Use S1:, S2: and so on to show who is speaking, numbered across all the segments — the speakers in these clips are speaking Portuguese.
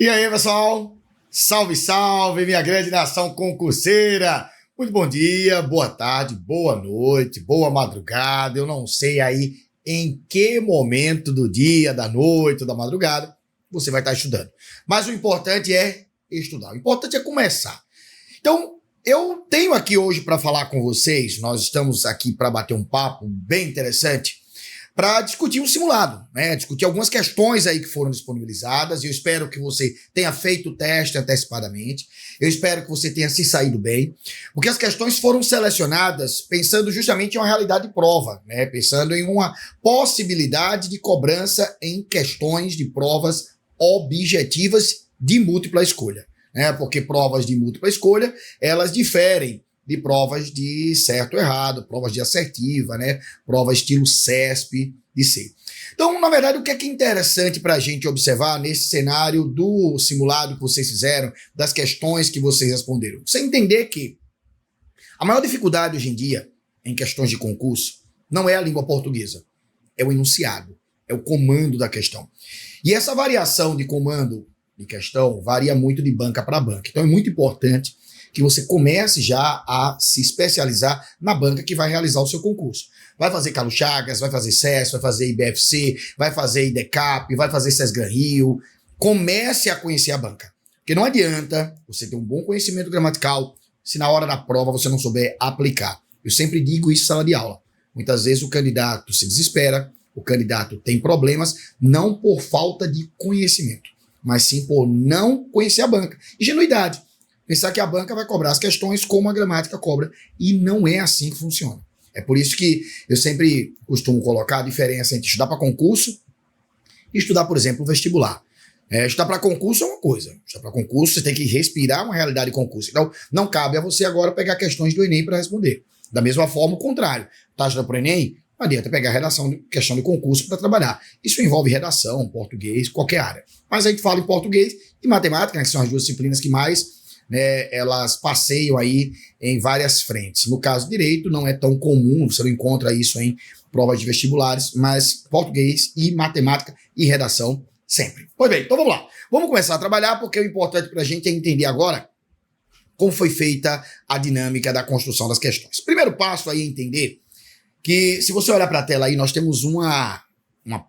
S1: E aí, pessoal? Salve, salve, minha grande nação concurseira! Muito bom dia, boa tarde, boa noite, boa madrugada. Eu não sei aí em que momento do dia, da noite ou da madrugada você vai estar estudando. Mas o importante é estudar, o importante é começar. Então, eu tenho aqui hoje para falar com vocês, nós estamos aqui para bater um papo bem interessante, para discutir um simulado, né? Discutir algumas questões aí que foram disponibilizadas. Eu espero que você tenha feito o teste antecipadamente. Eu espero que você tenha se saído bem, porque as questões foram selecionadas pensando justamente em uma realidade de prova, né? Pensando em uma possibilidade de cobrança em questões de provas objetivas de múltipla escolha, né? Porque provas de múltipla escolha, elas diferem de provas de certo ou errado, provas de assertiva, né? Prova estilo CESP de C. Então, na verdade, o que é interessante para a gente observar nesse cenário do simulado que vocês fizeram, das questões que vocês responderam? Você entender que a maior dificuldade hoje em dia, em questões de concurso, não é a língua portuguesa, é o enunciado, é o comando da questão. E essa variação de comando de questão varia muito de banca para banca. Então, é muito importante que você comece já a se especializar na banca que vai realizar o seu concurso. Vai fazer Carlos Chagas, vai fazer SES, vai fazer IBFC, vai fazer IDECAP, vai fazer SESGRAN Rio. Comece a conhecer a banca. Porque não adianta você ter um bom conhecimento gramatical se na hora da prova você não souber aplicar. Eu sempre digo isso em sala de aula. Muitas vezes o candidato se desespera, o candidato tem problemas, não por falta de conhecimento, mas sim por não conhecer a banca. Ingenuidade. Pensar que a banca vai cobrar as questões como a gramática cobra, e não é assim que funciona. É por isso que eu sempre costumo colocar a diferença entre estudar para concurso e estudar, por exemplo, vestibular. Estudar para concurso é uma coisa. Estudar para concurso, você tem que respirar uma realidade de concurso. Então, não cabe a você agora pegar questões do Enem para responder. Da mesma forma, o contrário. Está estudando para o Enem, não adianta pegar redação, questão de concurso para trabalhar. Isso envolve redação, português, qualquer área. Mas a gente fala em português e matemática, né, que são as duas disciplinas que mais, né, elas passeiam aí em várias frentes. No caso direito, não é tão comum, você não encontra isso em provas de vestibulares, mas português e matemática e redação sempre. Pois bem, então vamos lá. Vamos começar a trabalhar, porque o importante para a gente é entender agora como foi feita a dinâmica da construção das questões. Primeiro passo aí é entender que, se você olhar para a tela aí, nós temos uma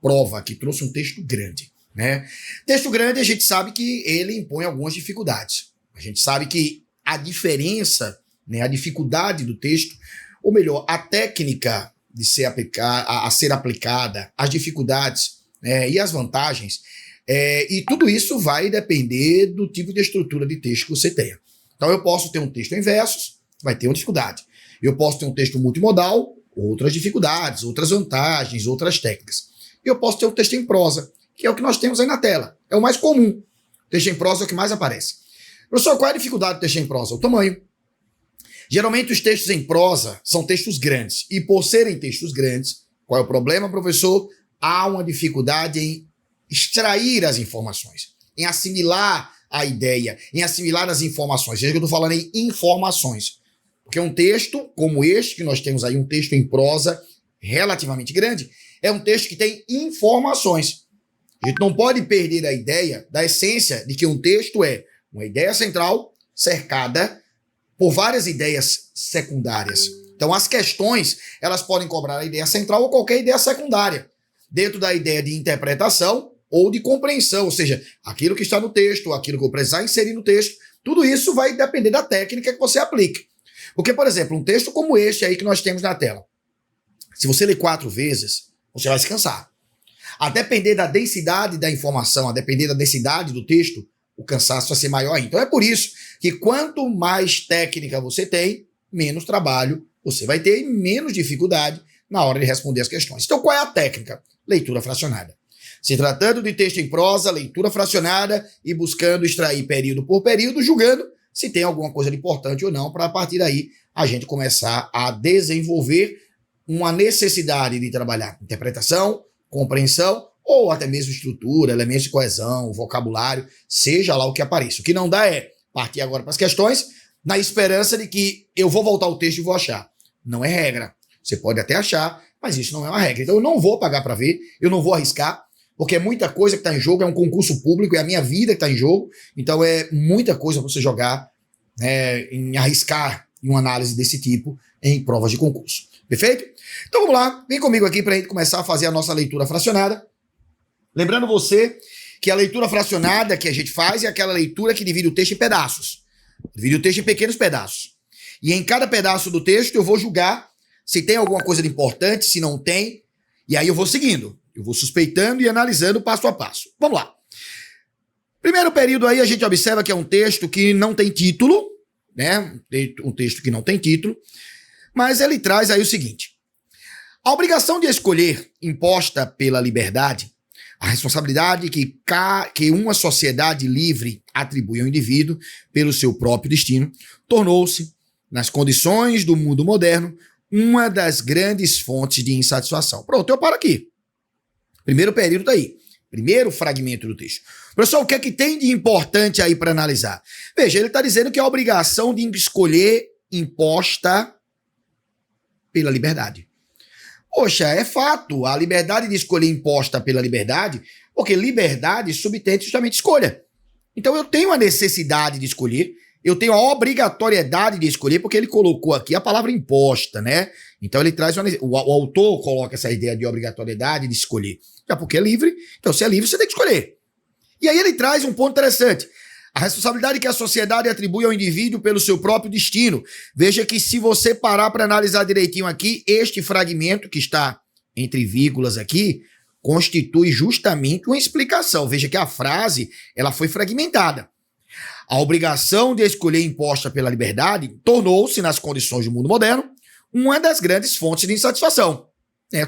S1: prova que trouxe um texto grande, né? Texto grande, a gente sabe que ele impõe algumas dificuldades. A gente sabe que a diferença, né, a dificuldade do texto, ou melhor, a técnica de ser a ser aplicada, as dificuldades, né, e as vantagens, e tudo isso vai depender do tipo de estrutura de texto que você tenha. Então eu posso ter um texto em versos, vai ter uma dificuldade. Eu posso ter um texto multimodal, outras dificuldades, outras vantagens, outras técnicas. E eu posso ter um texto em prosa, que é o que nós temos aí na tela. É o mais comum. O texto em prosa é o que mais aparece. Professor, qual é a dificuldade do texto em prosa? O tamanho. Geralmente os textos em prosa são textos grandes. E por serem textos grandes, qual é o problema, professor? Há uma dificuldade em extrair as informações, em assimilar a ideia, em assimilar as informações. Veja que eu estou falando em informações. Porque um texto como este, que nós temos aí, um texto em prosa relativamente grande, é um texto que tem informações. A gente não pode perder a ideia da essência de que um texto é uma ideia central cercada por várias ideias secundárias. Então, as questões, elas podem cobrar a ideia central ou qualquer ideia secundária, dentro da ideia de interpretação ou de compreensão, ou seja, aquilo que está no texto, aquilo que eu precisar inserir no texto, tudo isso vai depender da técnica que você aplique. Porque, por exemplo, um texto como este aí que nós temos na tela, se você ler 4 vezes, você vai se cansar. A depender da densidade da informação, a depender da densidade do texto, o cansaço vai ser maior ainda. Então é por isso que quanto mais técnica você tem, menos trabalho você vai ter e menos dificuldade na hora de responder as questões. Então qual é a técnica? Leitura fracionada. Se tratando de texto em prosa, leitura fracionada e buscando extrair período por período, julgando se tem alguma coisa de importante ou não, para a partir daí a gente começar a desenvolver uma necessidade de trabalhar interpretação, compreensão, ou até mesmo estrutura, elementos de coesão, vocabulário, seja lá o que apareça. O que não dá é partir agora para as questões, na esperança de que eu vou voltar ao texto e vou achar. Não é regra. Você pode até achar, mas isso não é uma regra. Então eu não vou pagar para ver, eu não vou arriscar, porque é muita coisa que está em jogo, é um concurso público, é a minha vida que está em jogo, então é muita coisa para você jogar, em arriscar em uma análise desse tipo em provas de concurso. Perfeito? Então vamos lá, vem comigo aqui para a gente começar a fazer a nossa leitura fracionada. Lembrando você que a leitura fracionada que a gente faz é aquela leitura que divide o texto em pedaços. Divide o texto em pequenos pedaços. E em cada pedaço do texto eu vou julgar se tem alguma coisa de importante, se não tem, e aí eu vou seguindo. Eu vou suspeitando e analisando passo a passo. Vamos lá. Primeiro período aí a gente observa que é um texto que não tem título, né? Um texto que não tem título, mas ele traz aí o seguinte: a obrigação de escolher imposta pela liberdade, a responsabilidade que uma sociedade livre atribui ao indivíduo pelo seu próprio destino, tornou-se, nas condições do mundo moderno, uma das grandes fontes de insatisfação. Pronto, eu paro aqui. Primeiro período tá aí. Primeiro fragmento do texto. Professor, o que é que tem de importante aí para analisar? Veja, ele está dizendo que a obrigação de escolher imposta pela liberdade. Poxa, é fato, a liberdade de escolher imposta pela liberdade, porque liberdade subtende justamente escolha. Então eu tenho a necessidade de escolher, eu tenho a obrigatoriedade de escolher, porque ele colocou aqui a palavra imposta, né? Então ele traz o autor coloca essa ideia de obrigatoriedade de escolher. Já porque é livre, então se é livre você tem que escolher. E aí ele traz um ponto interessante. A responsabilidade que a sociedade atribui ao indivíduo pelo seu próprio destino. Veja que se você parar para analisar direitinho aqui, este fragmento que está entre vírgulas aqui, constitui justamente uma explicação. Veja que a frase ela foi fragmentada. A obrigação de escolher imposta pela liberdade tornou-se, nas condições do mundo moderno, uma das grandes fontes de insatisfação.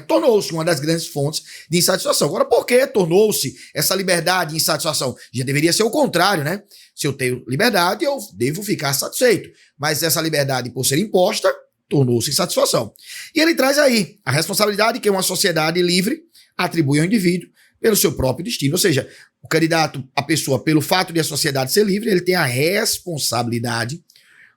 S1: Tornou-se uma das grandes fontes de insatisfação. Agora, por que tornou-se essa liberdade e insatisfação? Já deveria ser o contrário, né? Se eu tenho liberdade, eu devo ficar satisfeito. Mas essa liberdade, por ser imposta, tornou-se insatisfação. E ele traz aí a responsabilidade que uma sociedade livre atribui ao indivíduo pelo seu próprio destino. Ou seja, o candidato, a pessoa, pelo fato de a sociedade ser livre, ele tem a responsabilidade,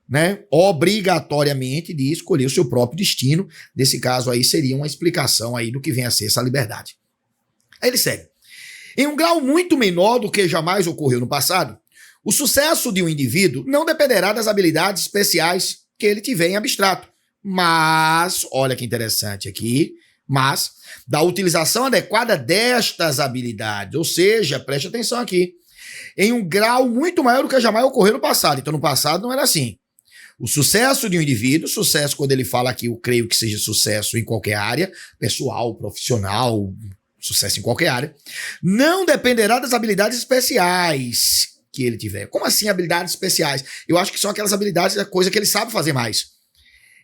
S1: né, obrigatoriamente de escolher o seu próprio destino. Nesse caso aí seria uma explicação aí do que vem a ser essa liberdade. Aí ele segue. Em um grau muito menor do que jamais ocorreu no passado, o sucesso de um indivíduo não dependerá das habilidades especiais que ele tiver em abstrato, mas, olha que interessante aqui, mas da utilização adequada destas habilidades, ou seja, preste atenção aqui, em um grau muito maior do que jamais ocorreu no passado. Então no passado não era assim. O sucesso de um indivíduo, sucesso quando ele fala aqui, eu creio que seja sucesso em qualquer área, pessoal, profissional, sucesso em qualquer área, não dependerá das habilidades especiais que ele tiver. Como assim habilidades especiais? Eu acho que são aquelas habilidades, a coisa que ele sabe fazer mais.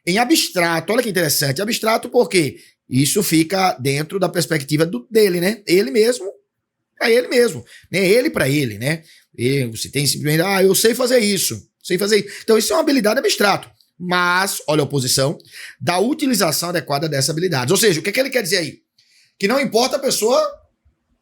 S1: Em abstrato, olha que interessante, abstrato porque isso fica dentro da perspectiva dele, né? Ele mesmo, para ele mesmo, né? Ele para ele, né? Você tem simplesmente, eu sei fazer isso. Sem fazer isso. Então, isso é uma habilidade abstrata. Mas, olha a oposição, da utilização adequada dessa habilidade. Ou seja, o que ele quer dizer aí? Que não importa a pessoa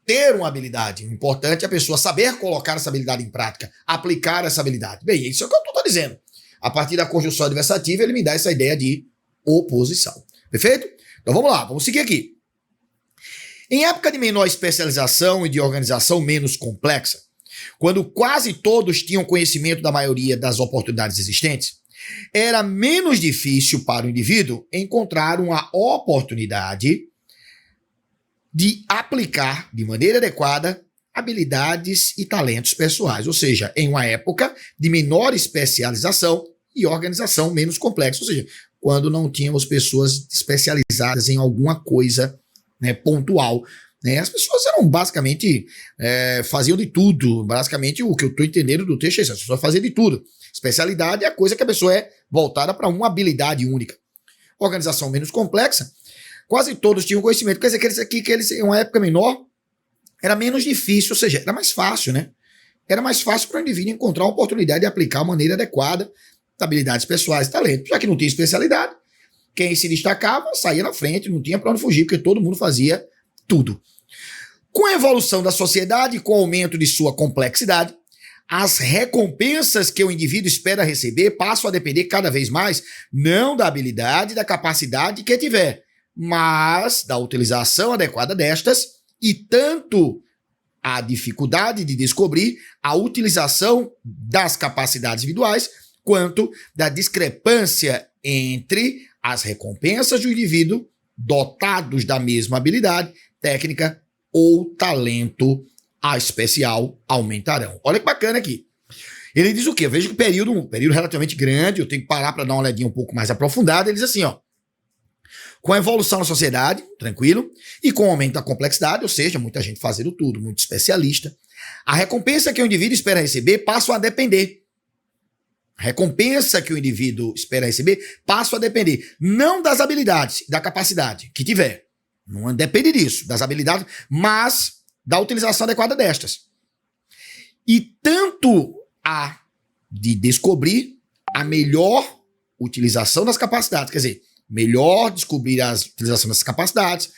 S1: ter uma habilidade. O importante é a pessoa saber colocar essa habilidade em prática, aplicar essa habilidade. Bem, isso é o que eu estou dizendo. A partir da conjunção adversativa, ele me dá essa ideia de oposição. Perfeito? Então, vamos lá. Vamos seguir aqui. Em época de menor especialização e de organização menos complexa, quando quase todos tinham conhecimento da maioria das oportunidades existentes, era menos difícil para o indivíduo encontrar uma oportunidade de aplicar de maneira adequada habilidades e talentos pessoais. Ou seja, em uma época de menor especialização e organização menos complexa. Ou seja, quando não tínhamos pessoas especializadas em alguma coisa, né, pontual. As pessoas eram basicamente, faziam de tudo. Basicamente, o que eu estou entendendo do texto é isso: as pessoas faziam de tudo. Especialidade é a coisa que a pessoa é voltada para uma habilidade única. Organização menos complexa, quase todos tinham conhecimento. Quer dizer que eles, em uma época menor, era menos difícil, ou seja, era mais fácil, né? Era mais fácil para o indivíduo encontrar uma oportunidade de aplicar a maneira adequada habilidades pessoais e talentos. Já que não tinha especialidade, quem se destacava saía na frente, não tinha para onde fugir, porque todo mundo fazia tudo. Com a evolução da sociedade e com o aumento de sua complexidade, as recompensas que o indivíduo espera receber passam a depender cada vez mais não da habilidade e da capacidade que tiver, mas da utilização adequada destas e tanto a dificuldade de descobrir a utilização das capacidades individuais, quanto da discrepância entre as recompensas do indivíduo dotados da mesma habilidade, técnica ou talento especial aumentarão. Olha que bacana aqui. Ele diz o quê? Eu vejo que um período relativamente grande, eu tenho que parar para dar uma olhadinha um pouco mais aprofundada. Ele diz assim, ó, com a evolução da sociedade, tranquilo, e com o aumento da complexidade, ou seja, muita gente fazendo tudo, muito especialista, a recompensa que o indivíduo espera receber passa a depender. A recompensa que o indivíduo espera receber passa a depender não das habilidades, da capacidade que tiver. Não depende disso, das habilidades, mas da utilização adequada destas. E tanto a de descobrir a melhor utilização das capacidades, quer dizer, melhor descobrir a utilização dessas capacidades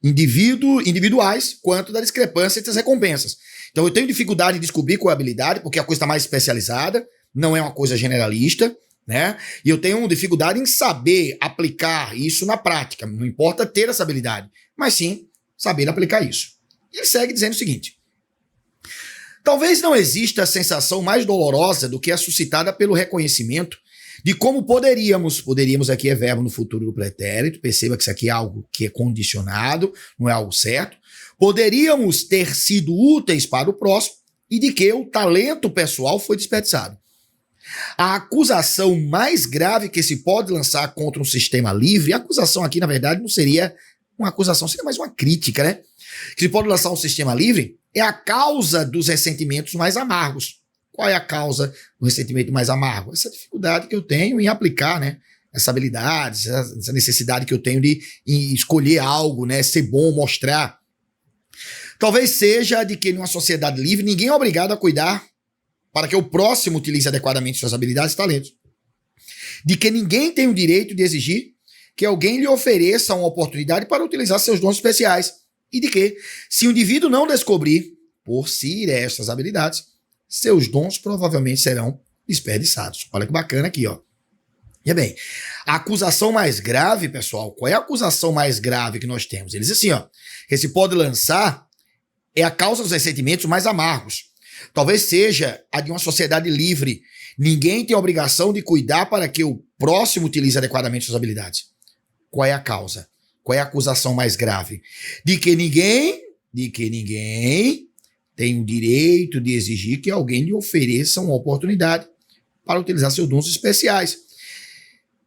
S1: individuais, quanto da discrepância entre as recompensas. Então eu tenho dificuldade de descobrir qual é a habilidade, porque a coisa está mais especializada, não é uma coisa generalista, né? E eu tenho dificuldade em saber aplicar isso na prática. Não importa ter essa habilidade, mas sim saber aplicar isso. E ele segue dizendo o seguinte: talvez não exista sensação mais dolorosa do que a suscitada pelo reconhecimento de como poderíamos aqui é verbo no futuro do pretérito, perceba que isso aqui é algo que é condicionado, não é algo certo, poderíamos ter sido úteis para o próximo e de que o talento pessoal foi desperdiçado. A acusação mais grave que se pode lançar contra um sistema livre, a acusação aqui na verdade não seria uma acusação, seria mais uma crítica, né? Que se pode lançar um sistema livre é a causa dos ressentimentos mais amargos. Qual é a causa do ressentimento mais amargo? Essa dificuldade que eu tenho em aplicar, né, essa habilidade, essa necessidade que eu tenho de escolher algo, né, ser bom, mostrar. Talvez seja de que numa sociedade livre ninguém é obrigado a cuidar para que o próximo utilize adequadamente suas habilidades e talentos. De que ninguém tem o direito de exigir que alguém lhe ofereça uma oportunidade para utilizar seus dons especiais. E de que, se o indivíduo não descobrir por si estas habilidades, seus dons provavelmente serão desperdiçados. Olha que bacana aqui, ó. E bem, a acusação mais grave, pessoal, qual é a acusação mais grave que nós temos? Ele diz assim, ó, que se pode lançar é a causa dos ressentimentos mais amargos. Talvez seja a de uma sociedade livre. Ninguém tem a obrigação de cuidar para que o próximo utilize adequadamente suas habilidades. Qual é a causa? Qual é a acusação mais grave? De que ninguém tem o direito de exigir que alguém lhe ofereça uma oportunidade para utilizar seus dons especiais.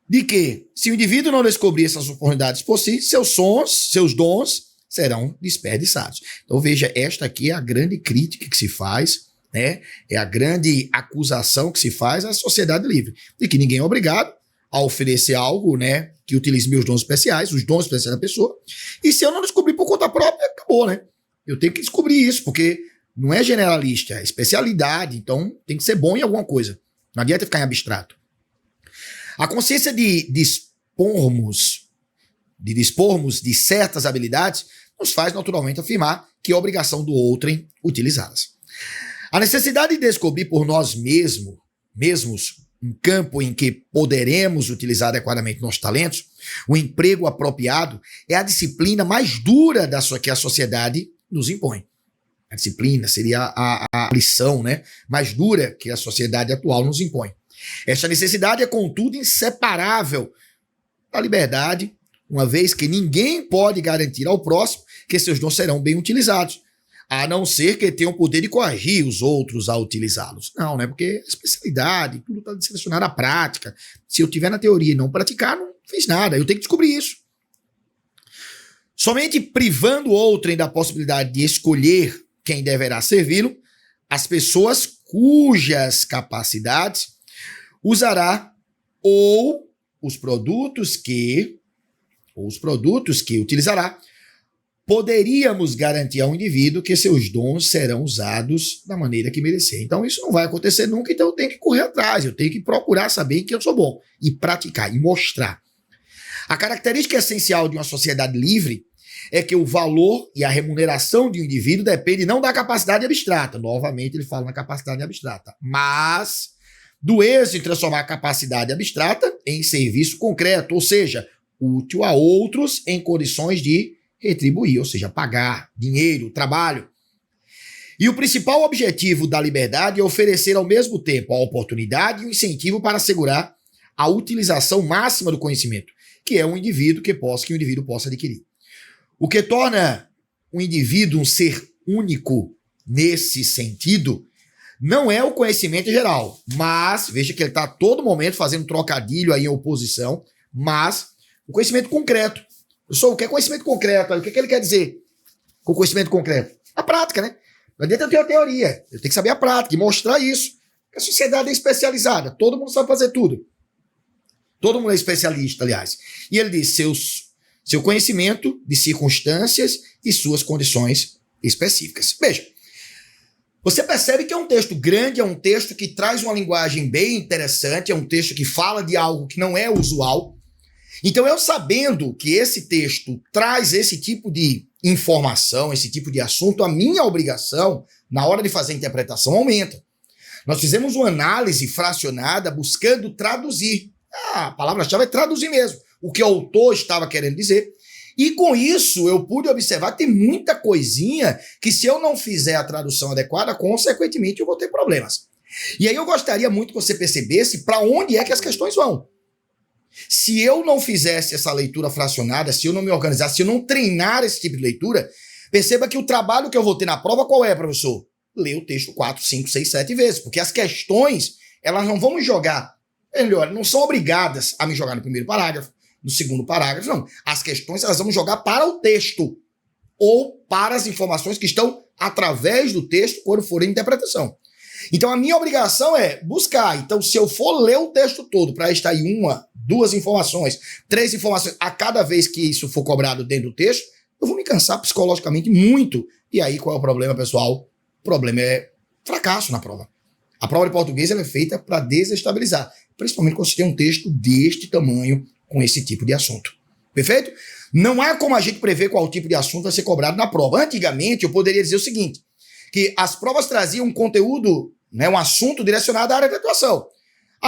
S1: De que, se o indivíduo não descobrir essas oportunidades por si, seus dons serão desperdiçados. Então veja, esta aqui é a grande crítica que se faz, né? É a grande acusação que se faz à sociedade livre, de que ninguém é obrigado a oferecer algo, né, que utilize meus dons especiais, os dons especiais da pessoa, e se eu não descobrir por conta própria, acabou, né? Eu tenho que descobrir isso, porque não é generalista, é especialidade, então tem que ser bom em alguma coisa. Não adianta ficar em abstrato. A consciência de dispormos de certas habilidades nos faz naturalmente afirmar que é obrigação do outrem utilizá-las. A necessidade de descobrir por nós mesmos um campo em que poderemos utilizar adequadamente nossos talentos, o emprego apropriado, é a disciplina mais dura que a sociedade nos impõe. A disciplina seria a lição, né, mais dura que a sociedade atual nos impõe. Esta necessidade é, contudo, inseparável da liberdade, uma vez que ninguém pode garantir ao próximo que seus dons serão bem utilizados, a não ser que tenha o poder de coagir os outros a utilizá-los. Não, né? Porque a especialidade, tudo está selecionado à prática. Se eu tiver na teoria e não praticar, não fiz nada. Eu tenho que descobrir isso. Somente privando o outrem da possibilidade de escolher quem deverá servi-lo, as pessoas cujas capacidades usará ou os produtos que utilizará, poderíamos garantir ao indivíduo que seus dons serão usados da maneira que merecer. Então isso não vai acontecer nunca, então eu tenho que correr atrás, eu tenho que procurar saber em que eu sou bom e praticar e mostrar. A característica essencial de uma sociedade livre é que o valor e a remuneração de um indivíduo depende não da capacidade abstrata, novamente ele fala na capacidade abstrata, mas do êxito em transformar a capacidade abstrata em serviço concreto, ou seja, útil a outros em condições de retribuir, ou seja, pagar, dinheiro, trabalho. E o principal objetivo da liberdade é oferecer ao mesmo tempo a oportunidade e o incentivo para assegurar a utilização máxima do conhecimento, que é um indivíduo que o indivíduo possa adquirir. O que torna o indivíduo um ser único nesse sentido não é o conhecimento geral, mas, veja que ele está a todo momento fazendo trocadilho aí em oposição, mas o conhecimento concreto. O que é conhecimento concreto? O que ele quer dizer com conhecimento concreto? A prática, né? Não adianta eu ter a teoria, eu tenho que saber a prática e mostrar isso. A sociedade é especializada, todo mundo sabe fazer tudo. Todo mundo é especialista, aliás. E ele diz seu conhecimento de circunstâncias e suas condições específicas. Veja, você percebe que é um texto grande, é um texto que traz uma linguagem bem interessante, é um texto que fala de algo que não é usual. Então, eu sabendo que esse texto traz esse tipo de informação, esse tipo de assunto, a minha obrigação, na hora de fazer a interpretação, aumenta. Nós fizemos uma análise fracionada buscando traduzir. A palavra-chave é traduzir mesmo o que o autor estava querendo dizer. E com isso, eu pude observar que tem muita coisinha que, se eu não fizer a tradução adequada, consequentemente, eu vou ter problemas. E aí eu gostaria muito que você percebesse para onde é que as questões vão. Se eu não fizesse essa leitura fracionada, se eu não me organizasse, se eu não treinar esse tipo de leitura, perceba que o trabalho que eu vou ter na prova, qual é, professor? Ler o texto 4, 5, 6, 7 vezes, porque as questões, elas não vão me jogar, melhor, não são obrigadas a me jogar no primeiro parágrafo, no segundo parágrafo, não. As questões, elas vão jogar para o texto, ou para as informações que estão através do texto, quando for em interpretação. Então, a minha obrigação é buscar. Então, se eu for ler o texto todo para extrair 1, 2 informações, 3 informações a cada vez que isso for cobrado dentro do texto, eu vou me cansar psicologicamente muito. E aí, qual é o problema, pessoal? O problema é fracasso na prova. A prova de português ela é feita para desestabilizar, principalmente quando você tem um texto deste tamanho com esse tipo de assunto. Perfeito? Não há como a gente prever qual tipo de assunto vai ser cobrado na prova. Antigamente, eu poderia dizer o seguinte, que as provas traziam um conteúdo, né, um assunto direcionado à área de atuação.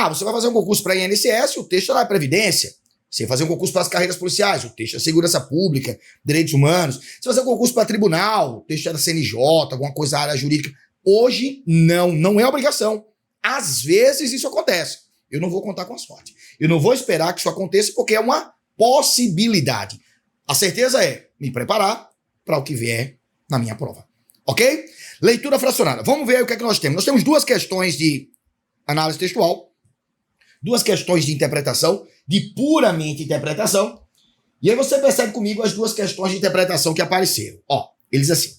S1: Você vai fazer um concurso para a INSS, o texto lá é Previdência. Você vai fazer um concurso para as carreiras policiais, o texto é Segurança Pública, Direitos Humanos. Você vai fazer um concurso para tribunal, o texto é da CNJ, alguma coisa da área jurídica. Hoje, não é obrigação. Às vezes isso acontece. Eu não vou contar com a sorte. Eu não vou esperar que isso aconteça porque é uma possibilidade. A certeza é me preparar para o que vier na minha prova. Ok? Leitura fracionada. Vamos ver aí o que é que nós temos. Nós temos 2 questões de análise textual, 2 questões de interpretação, de puramente interpretação. E aí você percebe comigo as 2 questões de interpretação que apareceram. Eles assim.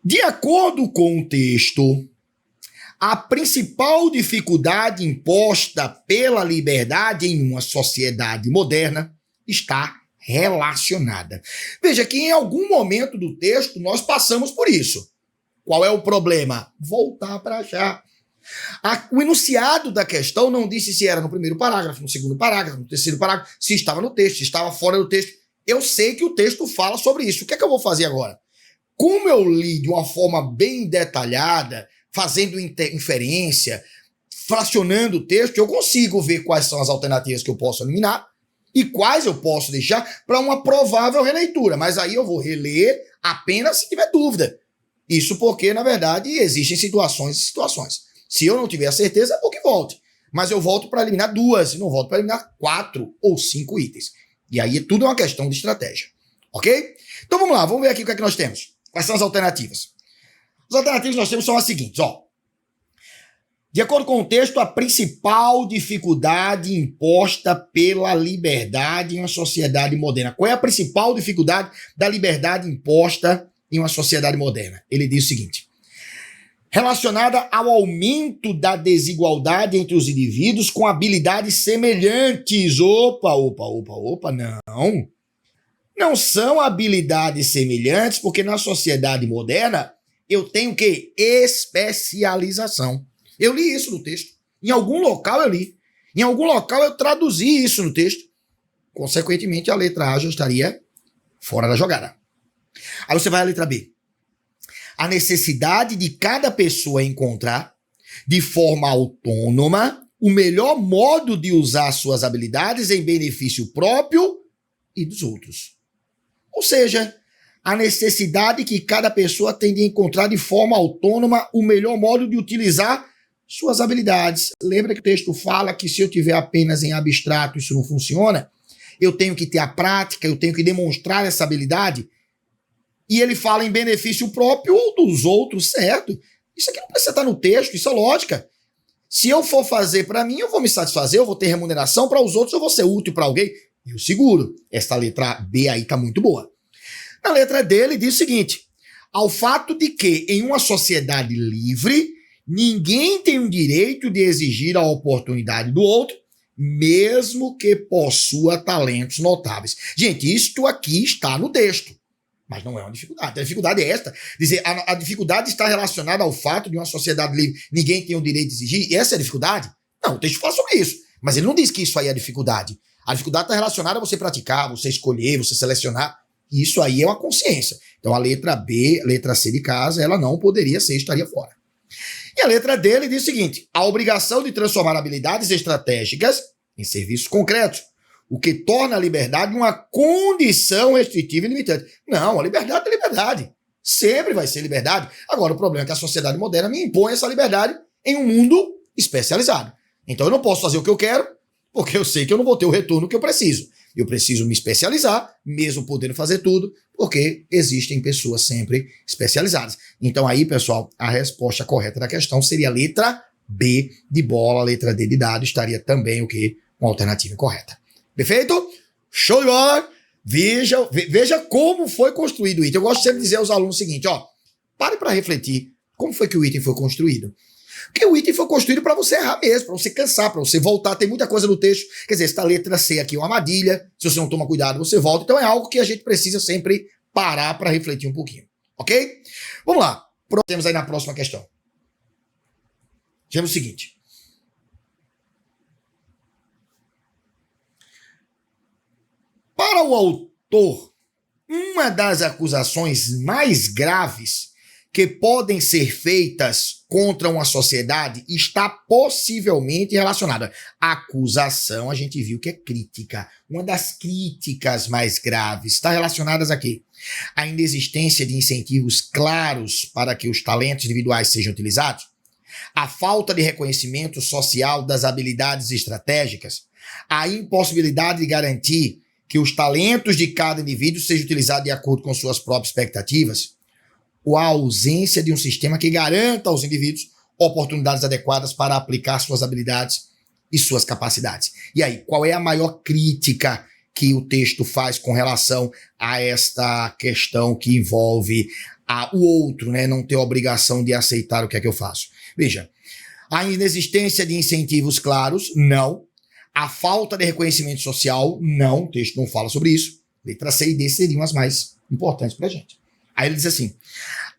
S1: De acordo com o texto, a principal dificuldade imposta pela liberdade em uma sociedade moderna está relacionada. Veja que em algum momento do texto nós passamos por isso. Qual é o problema? Voltar para já. O enunciado da questão não disse se era no primeiro parágrafo, no segundo parágrafo, no terceiro parágrafo, se estava no texto, se estava fora do texto. Eu sei que o texto fala sobre isso. O que é que eu vou fazer agora? Como eu li de uma forma bem detalhada, fazendo inferência, fracionando o texto, eu consigo ver quais são as alternativas que eu posso eliminar e quais eu posso deixar para uma provável releitura. Mas aí eu vou reler apenas se tiver dúvida. Isso porque, na verdade, existem situações e situações. Se eu não tiver a certeza, é bom que volte. Mas eu volto para eliminar 2, e não volto para eliminar 4 ou 5 itens. E aí tudo é uma questão de estratégia. Ok? Então vamos lá, vamos ver aqui o que é que nós temos. Quais são as alternativas? As alternativas que nós temos são as seguintes, De acordo com o texto, a principal dificuldade imposta pela liberdade em uma sociedade moderna. Qual é a principal dificuldade da liberdade imposta em uma sociedade moderna? Ele diz o seguinte: relacionada ao aumento da desigualdade entre os indivíduos com habilidades semelhantes. Opa, não. Não são habilidades semelhantes, porque na sociedade moderna eu tenho o quê? Especialização. Eu li isso no texto. Em algum local eu li. Em algum local eu traduzi isso no texto. Consequentemente, a letra A já estaria fora da jogada. Aí você vai à letra B. A necessidade de cada pessoa encontrar, de forma autônoma, o melhor modo de usar suas habilidades em benefício próprio e dos outros. Ou seja, a necessidade que cada pessoa tem de encontrar de forma autônoma o melhor modo de utilizar suas habilidades. Lembra que o texto fala que se eu tiver apenas em abstrato isso não funciona? Eu tenho que ter a prática, eu tenho que demonstrar essa habilidade. E ele fala em benefício próprio ou dos outros, certo? Isso aqui não precisa estar no texto, isso é lógica. Se eu for fazer para mim, eu vou me satisfazer, eu vou ter remuneração, para os outros eu vou ser útil para alguém. Eu seguro. Esta letra B aí está muito boa. Na letra D ele diz o seguinte: ao fato de que em uma sociedade livre, ninguém tem o direito de exigir a oportunidade do outro, mesmo que possua talentos notáveis. Gente, isto aqui está no texto. Mas não é uma dificuldade. A dificuldade é esta. Dizer, a dificuldade está relacionada ao fato de uma sociedade livre, ninguém tem o direito de exigir. E essa é a dificuldade? Não, o texto fala sobre isso. Mas ele não diz que isso aí é a dificuldade. A dificuldade está relacionada a você praticar, você escolher, você selecionar. E isso aí é uma consciência. Então a letra B, letra C de casa, ela não poderia ser, estaria fora. E a letra D, ele diz o seguinte: a obrigação de transformar habilidades estratégicas em serviços concretos, o que torna a liberdade uma condição restritiva e limitante. Não, a liberdade é liberdade. Sempre vai ser liberdade. Agora, o problema é que a sociedade moderna me impõe essa liberdade em um mundo especializado. Então, eu não posso fazer o que eu quero, porque eu sei que eu não vou ter o retorno que eu preciso. Eu preciso me especializar, mesmo podendo fazer tudo, porque existem pessoas sempre especializadas. Então, aí, pessoal, a resposta correta da questão seria a letra B de bola, a letra D de dado, estaria também o quê? Uma alternativa correta. Perfeito? Show de bola! Veja como foi construído o item. Eu gosto sempre de dizer aos alunos o seguinte, ó, pare para refletir como foi que o item foi construído. Porque o item foi construído para você errar mesmo, para você cansar, para você voltar. Tem muita coisa no texto. Quer dizer, esta letra C aqui é uma armadilha. Se você não toma cuidado, você volta. Então é algo que a gente precisa sempre parar para refletir um pouquinho. Ok? Vamos lá. Temos aí na próxima questão. Temos o seguinte. Para o autor, uma das acusações mais graves que podem ser feitas contra uma sociedade está possivelmente relacionada. A acusação, a gente viu que é crítica. Uma das críticas mais graves está relacionada aqui. A inexistência de incentivos claros para que os talentos individuais sejam utilizados, a falta de reconhecimento social das habilidades estratégicas, a impossibilidade de garantir que os talentos de cada indivíduo sejam utilizados de acordo com suas próprias expectativas, ou a ausência de um sistema que garanta aos indivíduos oportunidades adequadas para aplicar suas habilidades e suas capacidades. E aí, qual é a maior crítica que o texto faz com relação a esta questão que envolve o outro, né? Não ter a obrigação de aceitar o que é que eu faço. Veja, a inexistência de incentivos claros, não. A falta de reconhecimento social, não. O texto não fala sobre isso. Letra C e D seriam as mais importantes para a gente. Aí ele diz assim,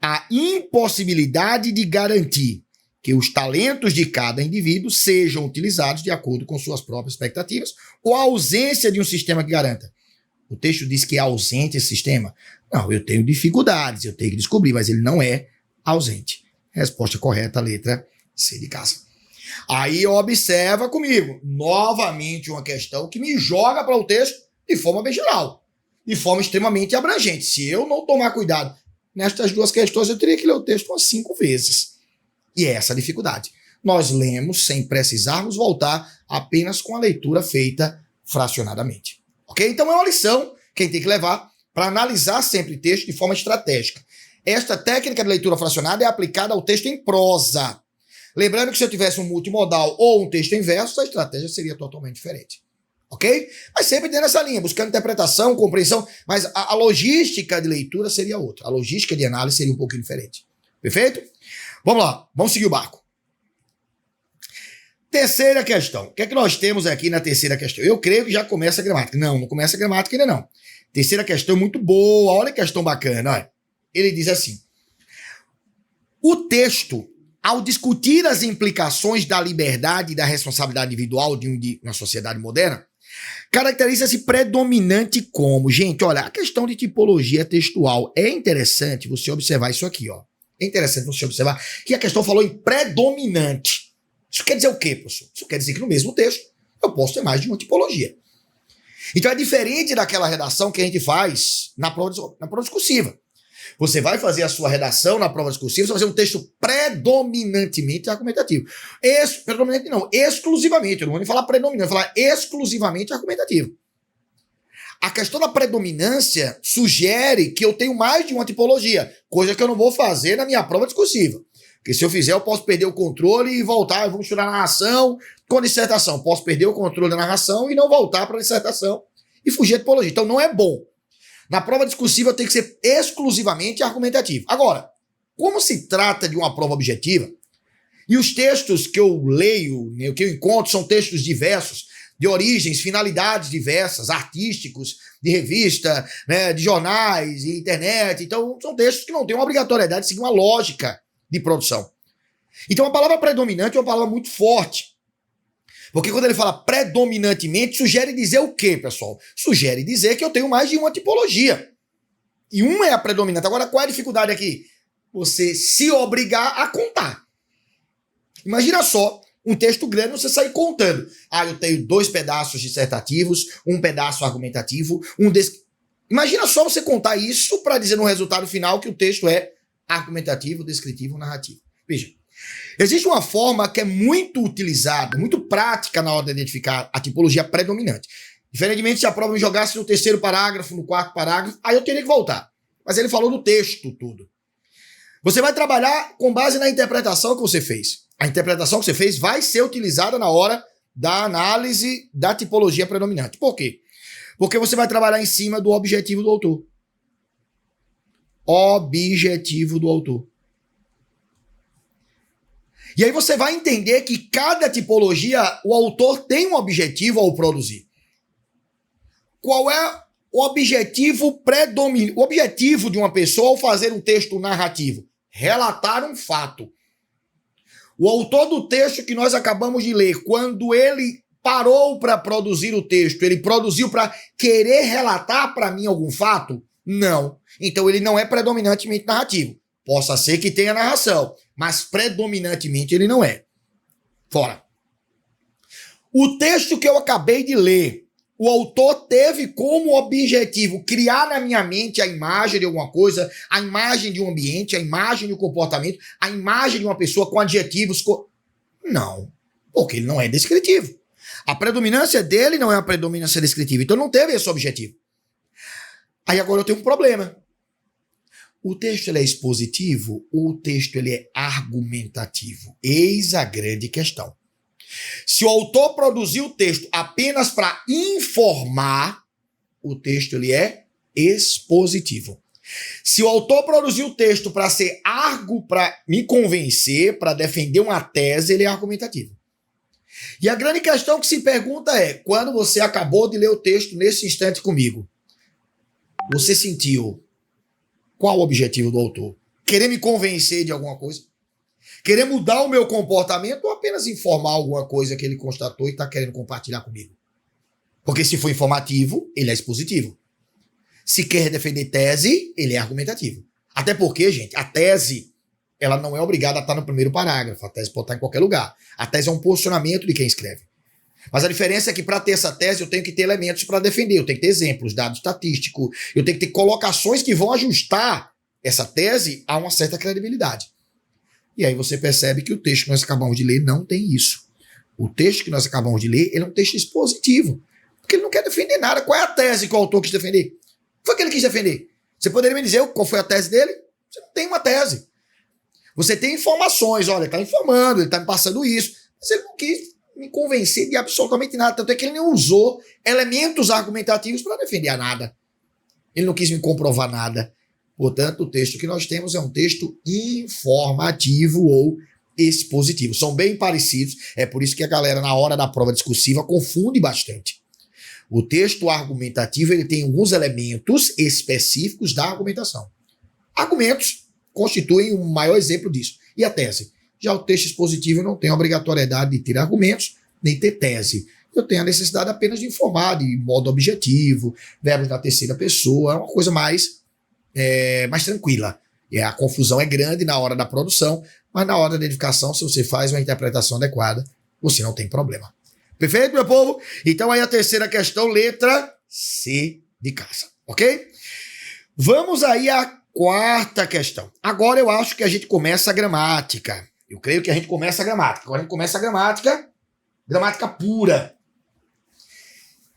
S1: a impossibilidade de garantir que os talentos de cada indivíduo sejam utilizados de acordo com suas próprias expectativas, ou a ausência de um sistema que garanta. O texto diz que é ausente esse sistema. Não, eu tenho dificuldades, eu tenho que descobrir, mas ele não é ausente. Resposta correta, letra C de casa. Aí observa comigo, novamente uma questão que me joga para o texto de forma bem geral, de forma extremamente abrangente. Se eu não tomar cuidado nestas duas questões, eu teria que ler o texto umas 5 vezes. E é essa a dificuldade. Nós lemos sem precisarmos voltar, apenas com a leitura feita fracionadamente. Ok? Então é uma lição que a gente tem que levar para analisar sempre o texto de forma estratégica. Esta técnica de leitura fracionada é aplicada ao texto em prosa. Lembrando que se eu tivesse um multimodal ou um texto em verso, a estratégia seria totalmente diferente. Ok? Mas sempre dentro dessa linha, buscando interpretação, compreensão, mas a logística de leitura seria outra. A logística de análise seria um pouquinho diferente. Perfeito? Vamos lá, vamos seguir o barco. Terceira questão. O que é que nós temos aqui na terceira questão? Eu creio que já começa a gramática. Não, não começa a gramática ainda não. Terceira questão muito boa, olha que questão bacana. Olha. Ele diz assim, o texto, ao discutir as implicações da liberdade e da responsabilidade individual de uma sociedade moderna, caracteriza-se predominante como, gente, olha, a questão de tipologia textual, é interessante você observar isso aqui, ó. É interessante você observar que a questão falou em predominante. Isso quer dizer o quê, professor? Isso quer dizer que no mesmo texto eu posso ter mais de uma tipologia. Então é diferente daquela redação que a gente faz na prova discursiva. Você vai fazer a sua redação na prova discursiva, você vai fazer um texto predominantemente argumentativo. Predominante não, exclusivamente. Eu não vou nem falar predominante, eu vou falar exclusivamente argumentativo. A questão da predominância sugere que eu tenho mais de uma tipologia, coisa que eu não vou fazer na minha prova discursiva. Porque se eu fizer, eu posso perder o controle e voltar, eu vou misturar narração com dissertação. Posso perder o controle da narração e não voltar para a dissertação e fugir da tipologia. Então não é bom. Na prova discursiva eu tenho que ser exclusivamente argumentativo. Agora, como se trata de uma prova objetiva, e os textos que eu leio, que eu encontro, são textos diversos, de origens, finalidades diversas, artísticos, de revista, né, de jornais, de internet. Então, são textos que não têm uma obrigatoriedade de seguir uma lógica de produção. Então, a palavra predominante é uma palavra muito forte. Porque quando ele fala predominantemente, sugere dizer o quê, pessoal? Sugere dizer que eu tenho mais de uma tipologia. E uma é a predominante. Agora, qual é a dificuldade aqui? Você se obrigar a contar. Imagina só, um texto grande, você sair contando. Eu tenho 2 pedaços dissertativos, um pedaço argumentativo, Imagina só você contar isso para dizer no resultado final que o texto é argumentativo, descritivo, narrativo. Veja, existe uma forma que é muito utilizada, muito prática na hora de identificar a tipologia predominante. Diferentemente se a prova me jogasse no 3º parágrafo, no 4º parágrafo, aí eu teria que voltar. Mas ele falou do texto todo. Você vai trabalhar com base na interpretação que você fez. A interpretação que você fez vai ser utilizada na hora da análise da tipologia predominante. Por quê? Porque você vai trabalhar em cima do objetivo do autor. Objetivo do autor. E aí você vai entender que cada tipologia, o autor tem um objetivo ao produzir. Qual é o objetivo predominante? O objetivo de uma pessoa ao fazer um texto narrativo? Relatar um fato. O autor do texto que nós acabamos de ler, quando ele parou para produzir o texto, ele produziu para querer relatar para mim algum fato? Não. Então ele não é predominantemente narrativo. Possa ser que tenha narração, mas predominantemente ele não é. Fora. O texto que eu acabei de ler, o autor teve como objetivo criar na minha mente a imagem de alguma coisa, a imagem de um ambiente, a imagem de um comportamento, a imagem de uma pessoa com adjetivos. Não, porque ele não é descritivo. A predominância dele não é uma predominância descritiva, então não teve esse objetivo. Aí agora eu tenho um problema. O texto ele é expositivo ou o texto ele é argumentativo? Eis a grande questão. Se o autor produziu o texto apenas para informar, o texto ele é expositivo. Se o autor produziu o texto para ser para me convencer, para defender uma tese, ele é argumentativo. E a grande questão que se pergunta é, quando você acabou de ler o texto nesse instante comigo, você sentiu qual o objetivo do autor? Querer me convencer de alguma coisa? Querer mudar o meu comportamento ou apenas informar alguma coisa que ele constatou e está querendo compartilhar comigo? Porque se for informativo, ele é expositivo. Se quer defender tese, ele é argumentativo. Até porque, gente, a tese, ela não é obrigada a estar no primeiro parágrafo. A tese pode estar em qualquer lugar. A tese é um posicionamento de quem escreve. Mas a diferença é que para ter essa tese, eu tenho que ter elementos para defender. Eu tenho que ter exemplos, dados estatísticos. Eu tenho que ter colocações que vão ajustar essa tese a uma certa credibilidade. E aí você percebe que o texto que nós acabamos de ler não tem isso. O texto que nós acabamos de ler, ele é um texto expositivo. Porque ele não quer defender nada. Qual é a tese que o autor quis defender? O que foi que ele quis defender? Você poderia me dizer qual foi a tese dele? Você não tem uma tese. Você tem informações. Olha, ele está informando, ele está me passando isso. Mas ele não quis me convencer de absolutamente nada. Tanto é que ele não usou elementos argumentativos para defender a nada. Ele não quis me comprovar nada. Portanto, o texto que nós temos é um texto informativo ou expositivo. São bem parecidos, é por isso que a galera, na hora da prova discursiva, confunde bastante. O texto argumentativo ele tem alguns elementos específicos da argumentação. Argumentos constituem o maior exemplo disso. E a tese? Já o texto expositivo não tem a obrigatoriedade de ter argumentos, nem ter tese. Eu tenho a necessidade apenas de informar de modo objetivo, verbos na terceira pessoa, é uma coisa mais tranquila. E a confusão é grande na hora da produção, mas na hora da edificação, se você faz uma interpretação adequada, você não tem problema. Perfeito, meu povo? Então aí a terceira questão, letra C de casa, ok? Vamos aí à quarta questão. Agora eu acho que a gente começa a gramática. Eu creio que a gente começa a gramática. Agora a gente começa a gramática pura.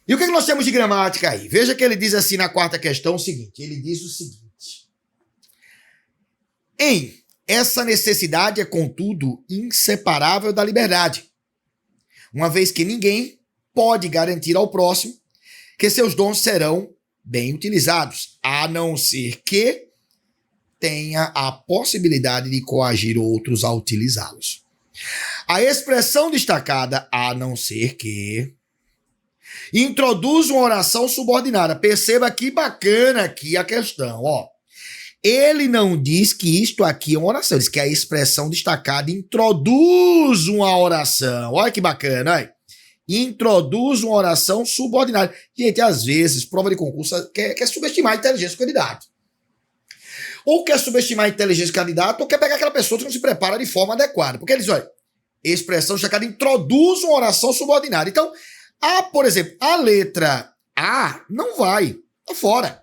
S1: E o que nós temos de gramática aí? Veja que ele diz assim na quarta questão o seguinte. Ele diz o seguinte. Essa necessidade é, contudo, inseparável da liberdade, uma vez que ninguém pode garantir ao próximo que seus dons serão bem utilizados, a não ser que tenha a possibilidade de coagir outros a utilizá-los. A expressão destacada, a não ser que, introduz uma oração subordinada. Perceba que bacana aqui a questão, ó. Ele não diz que isto aqui é uma oração, ele diz que a expressão destacada introduz uma oração. Olha que bacana, olha. Introduz uma oração subordinada. Gente, às vezes, prova de concurso quer subestimar a inteligência do candidato. Ou quer subestimar a inteligência do candidato, ou quer pegar aquela pessoa que não se prepara de forma adequada. Porque eles, olha, expressão destacada introduz uma oração subordinada. Então, por exemplo, a letra A não vai, tá fora.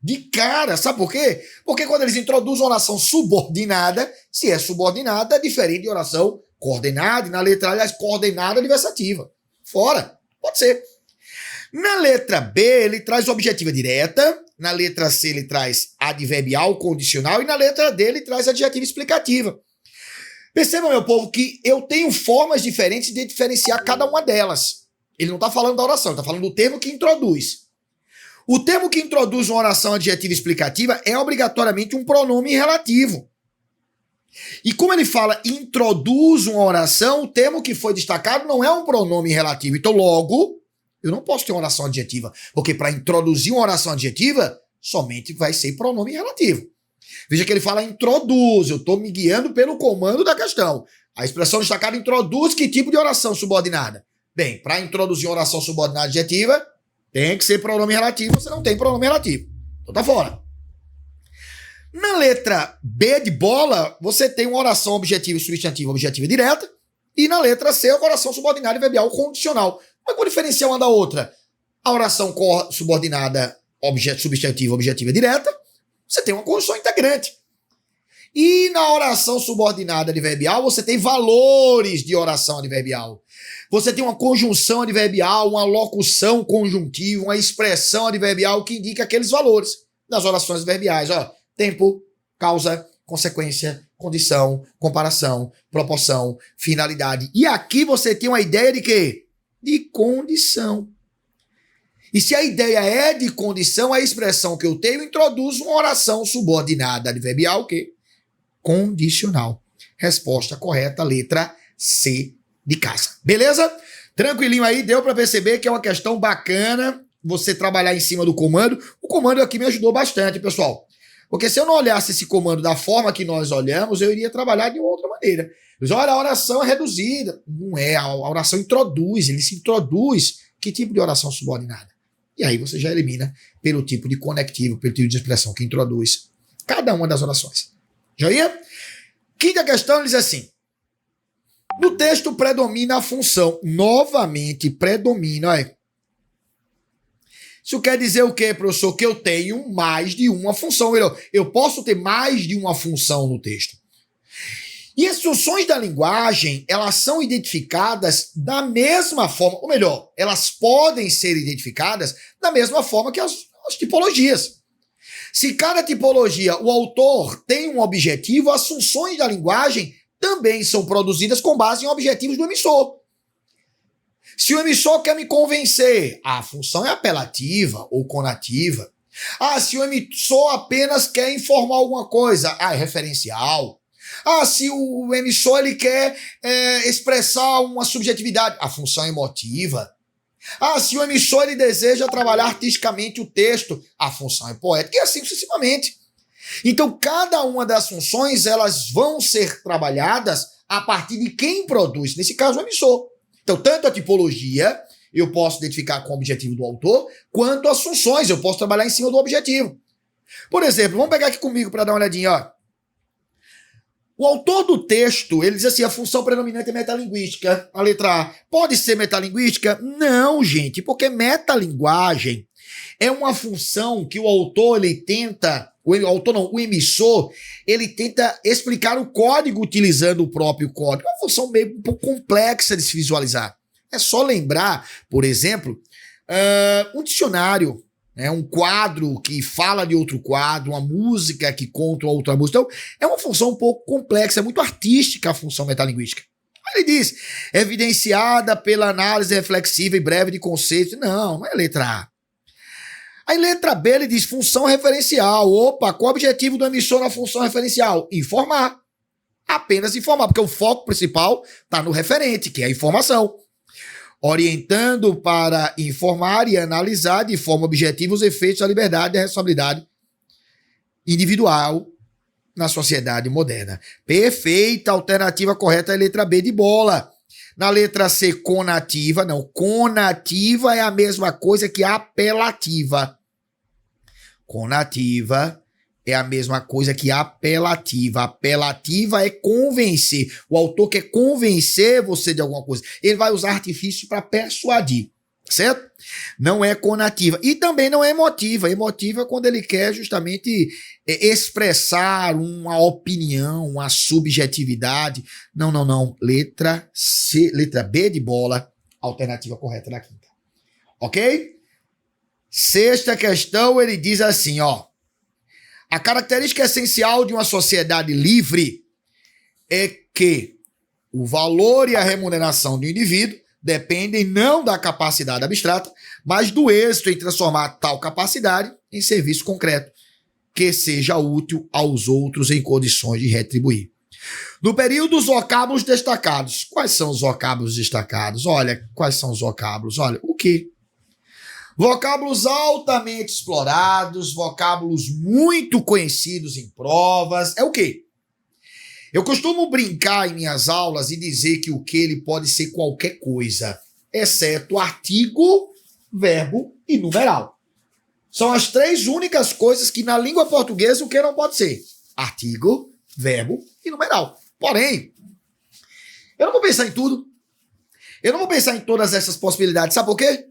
S1: De cara, sabe por quê? Porque quando eles introduzem uma oração subordinada, se é subordinada, é diferente de oração coordenada, e na letra A, aliás, coordenada adversativa. Fora, pode ser. Na letra B, ele traz objetiva direta, na letra C ele traz adverbial condicional, e na letra D ele traz adjetiva explicativa. Perceba, meu povo, que eu tenho formas diferentes de diferenciar cada uma delas. Ele não está falando da oração, ele está falando do termo que introduz. O termo que introduz uma oração adjetiva explicativa é obrigatoriamente um pronome relativo. E como ele fala introduz uma oração, o termo que foi destacado não é um pronome relativo. Então, logo, eu não posso ter uma oração adjetiva, porque para introduzir uma oração adjetiva, somente vai ser pronome relativo. Veja que ele fala introduz, eu estou me guiando pelo comando da questão. A expressão destacada introduz que tipo de oração subordinada? Bem, para introduzir uma oração subordinada adjetiva, tem que ser pronome relativo, você não tem pronome relativo. Então tá fora. Na letra B de bola, você tem uma oração objetiva e substantiva objetiva direta, e na letra C, a oração subordinada e verbial condicional. Mas qual diferenciar uma da outra? A oração subordinada substantiva objetiva direta, você tem uma conjunção integrante. E na oração subordinada adverbial, você tem valores de oração adverbial. Você tem uma conjunção adverbial, uma locução conjuntiva, uma expressão adverbial que indica aqueles valores das orações adverbiais. Ó, tempo, causa, consequência, condição, comparação, proporção, finalidade. E aqui você tem uma ideia de quê? De condição. E se a ideia é de condição, a expressão que eu tenho introduz uma oração subordinada adverbial, o quê? Condicional. Resposta correta, letra C de casa. Beleza? Tranquilinho aí, deu para perceber que é uma questão bacana você trabalhar em cima do comando. O comando aqui me ajudou bastante, pessoal. Porque se eu não olhasse esse comando da forma que nós olhamos, eu iria trabalhar de outra maneira. Mas olha, a oração é reduzida. Não é, a oração introduz, ele se introduz. Que tipo de oração subordinada? E aí você já elimina pelo tipo de conectivo, pelo tipo de expressão que introduz cada uma das orações. Joinha? Quinta questão, ele diz assim. No texto predomina a função. Novamente, predomina. Olha. Isso quer dizer o quê, professor? Que eu tenho mais de uma função. Eu posso ter mais de uma função no texto. E as funções da linguagem, elas são identificadas da mesma forma, ou melhor, elas podem ser identificadas da mesma forma que as tipologias. Se cada tipologia, o autor tem um objetivo, as funções da linguagem também são produzidas com base em objetivos do emissor. Se o emissor quer me convencer, a função é apelativa ou conativa. Se o emissor apenas quer informar alguma coisa, é referencial. Se o emissor ele quer expressar uma subjetividade, a função é emotiva. Se o emissor ele deseja trabalhar artisticamente o texto, a função é poética, e assim sucessivamente. Então, cada uma das funções, elas vão ser trabalhadas a partir de quem produz, nesse caso, o emissor. Então, tanto a tipologia, eu posso identificar com o objetivo do autor, quanto as funções, eu posso trabalhar em cima do objetivo. Por exemplo, vamos pegar aqui comigo para dar uma olhadinha, ó. O autor do texto, ele diz assim, a função predominante é metalinguística. A letra A. Pode ser metalinguística? Não, gente, porque metalinguagem É uma função que o autor, ele tenta, o autor não, o emissor, ele tenta explicar o código utilizando o próprio código. É uma função meio um pouco complexa de se visualizar. É só lembrar, por exemplo, um dicionário, né, um quadro que fala de outro quadro, uma música que conta outra música. Então, é uma função um pouco complexa, é muito artística a função metalinguística. Ele diz, evidenciada pela análise reflexiva e breve de conceitos. Não é letra A. Aí letra B, ele diz função referencial. Opa, qual o objetivo do emissor na função referencial? Informar. Apenas informar, porque o foco principal está no referente, que é a informação. Orientando para informar e analisar de forma objetiva os efeitos da liberdade e da responsabilidade individual na sociedade moderna. Perfeita, alternativa correta é a letra B de bola. Na letra C, conativa. Não, conativa é a mesma coisa que apelativa. Conativa é a mesma coisa que apelativa. Apelativa é convencer. O autor quer convencer você de alguma coisa. Ele vai usar artifício para persuadir, certo? Não é conativa. E também não é emotiva. Emotiva é quando ele quer justamente expressar uma opinião, uma subjetividade. Não, não, não. Letra C, letra B de bola, alternativa correta da quinta. Ok? Sexta questão, ele diz assim, ó. A característica essencial de uma sociedade livre é que o valor e a remuneração do indivíduo dependem não da capacidade abstrata, mas do êxito em transformar tal capacidade em serviço concreto, que seja útil aos outros em condições de retribuir. No período, os vocábulos destacados. Quais são os vocábulos destacados? Olha, quais são os vocábulos? Olha, o quê? Vocábulos altamente explorados, vocábulos muito conhecidos em provas. É o quê? Eu costumo brincar em minhas aulas e dizer que o que ele pode ser qualquer coisa, exceto artigo, verbo e numeral. São as três únicas coisas que na língua portuguesa o que não pode ser. Artigo, verbo e numeral. Porém, eu não vou pensar em tudo. Eu não vou pensar em todas essas possibilidades. Sabe por quê?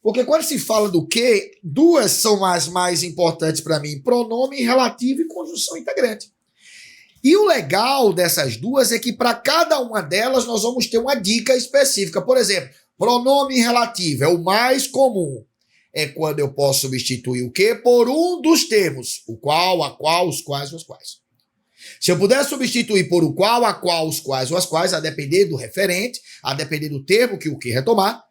S1: Porque quando se fala do que, duas são as mais importantes para mim. Pronome relativo e conjunção integrante. E o legal dessas duas é que para cada uma delas nós vamos ter uma dica específica. Por exemplo, pronome relativo é o mais comum. É quando eu posso substituir o que por um dos termos. O qual, a qual, os quais, os quais. Se eu puder substituir por o qual, a qual, os quais, os quais, a depender do referente, a depender do termo que o que retomar,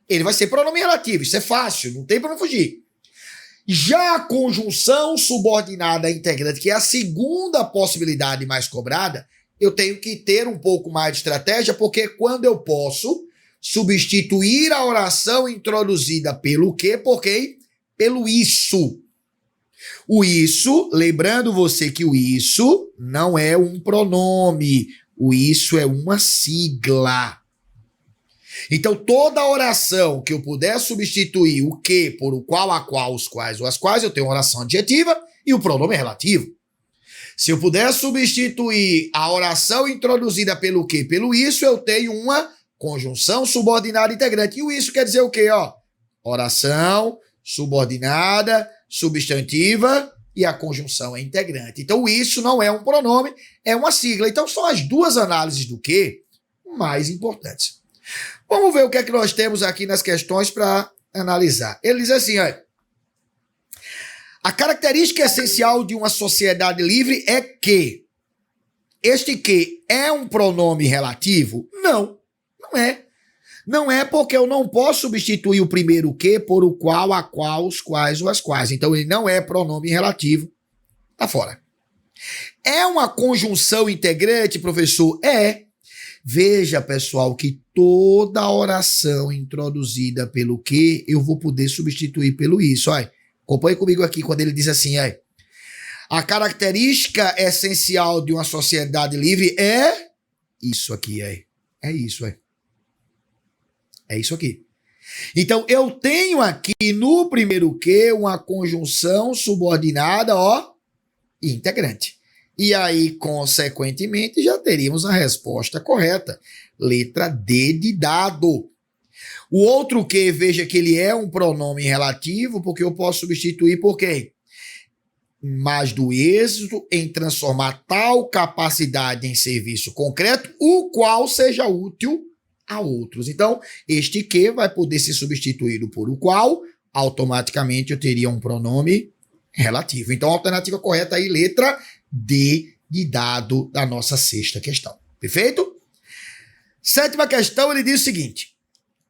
S1: ele vai ser pronome relativo. Isso é fácil, não tem para onde fugir. Já a conjunção subordinada integrante, que é a segunda possibilidade mais cobrada, eu tenho que ter um pouco mais de estratégia, porque quando eu posso substituir a oração introduzida pelo que, por quê? Pelo isso. O isso, lembrando você que o isso não é um pronome, o isso é uma sigla. Então, toda oração que eu puder substituir o que por o qual, a qual, os quais ou as quais, eu tenho uma oração adjetiva e o pronome é relativo. Se eu puder substituir a oração introduzida pelo que, pelo isso, eu tenho uma conjunção subordinada integrante. E o isso quer dizer o quê? Ó, oração subordinada, substantiva e a conjunção é integrante. Então, o isso não é um pronome, é uma sigla. Então, são as duas análises do que mais importantes. Vamos ver o que é que nós temos aqui nas questões para analisar. Ele diz assim, ó, a característica essencial de uma sociedade livre é que este que é um pronome relativo? Não, não é. Não é porque eu não posso substituir o primeiro que por o qual, a qual, os quais ou as quais. Então ele não é pronome relativo. Tá fora. É uma conjunção integrante, professor? É. Veja, pessoal, que toda oração introduzida pelo que eu vou poder substituir pelo isso. Olha, acompanhe comigo aqui quando ele diz assim, olha, a característica essencial de uma sociedade livre é isso aqui, é isso, é isso aqui. Então, eu tenho aqui no primeiro que uma conjunção subordinada, ó, integrante. E aí, consequentemente, já teríamos a resposta correta. Letra D de dado. O outro que, veja que ele é um pronome relativo, porque eu posso substituir por quem? Mas do êxito em transformar tal capacidade em serviço concreto, o qual seja útil a outros. Então, este que vai poder ser substituído por o qual, automaticamente eu teria um pronome relativo. Então, a alternativa correta aí, letra D de dado da nossa sexta questão. Perfeito? Sétima questão, ele diz o seguinte: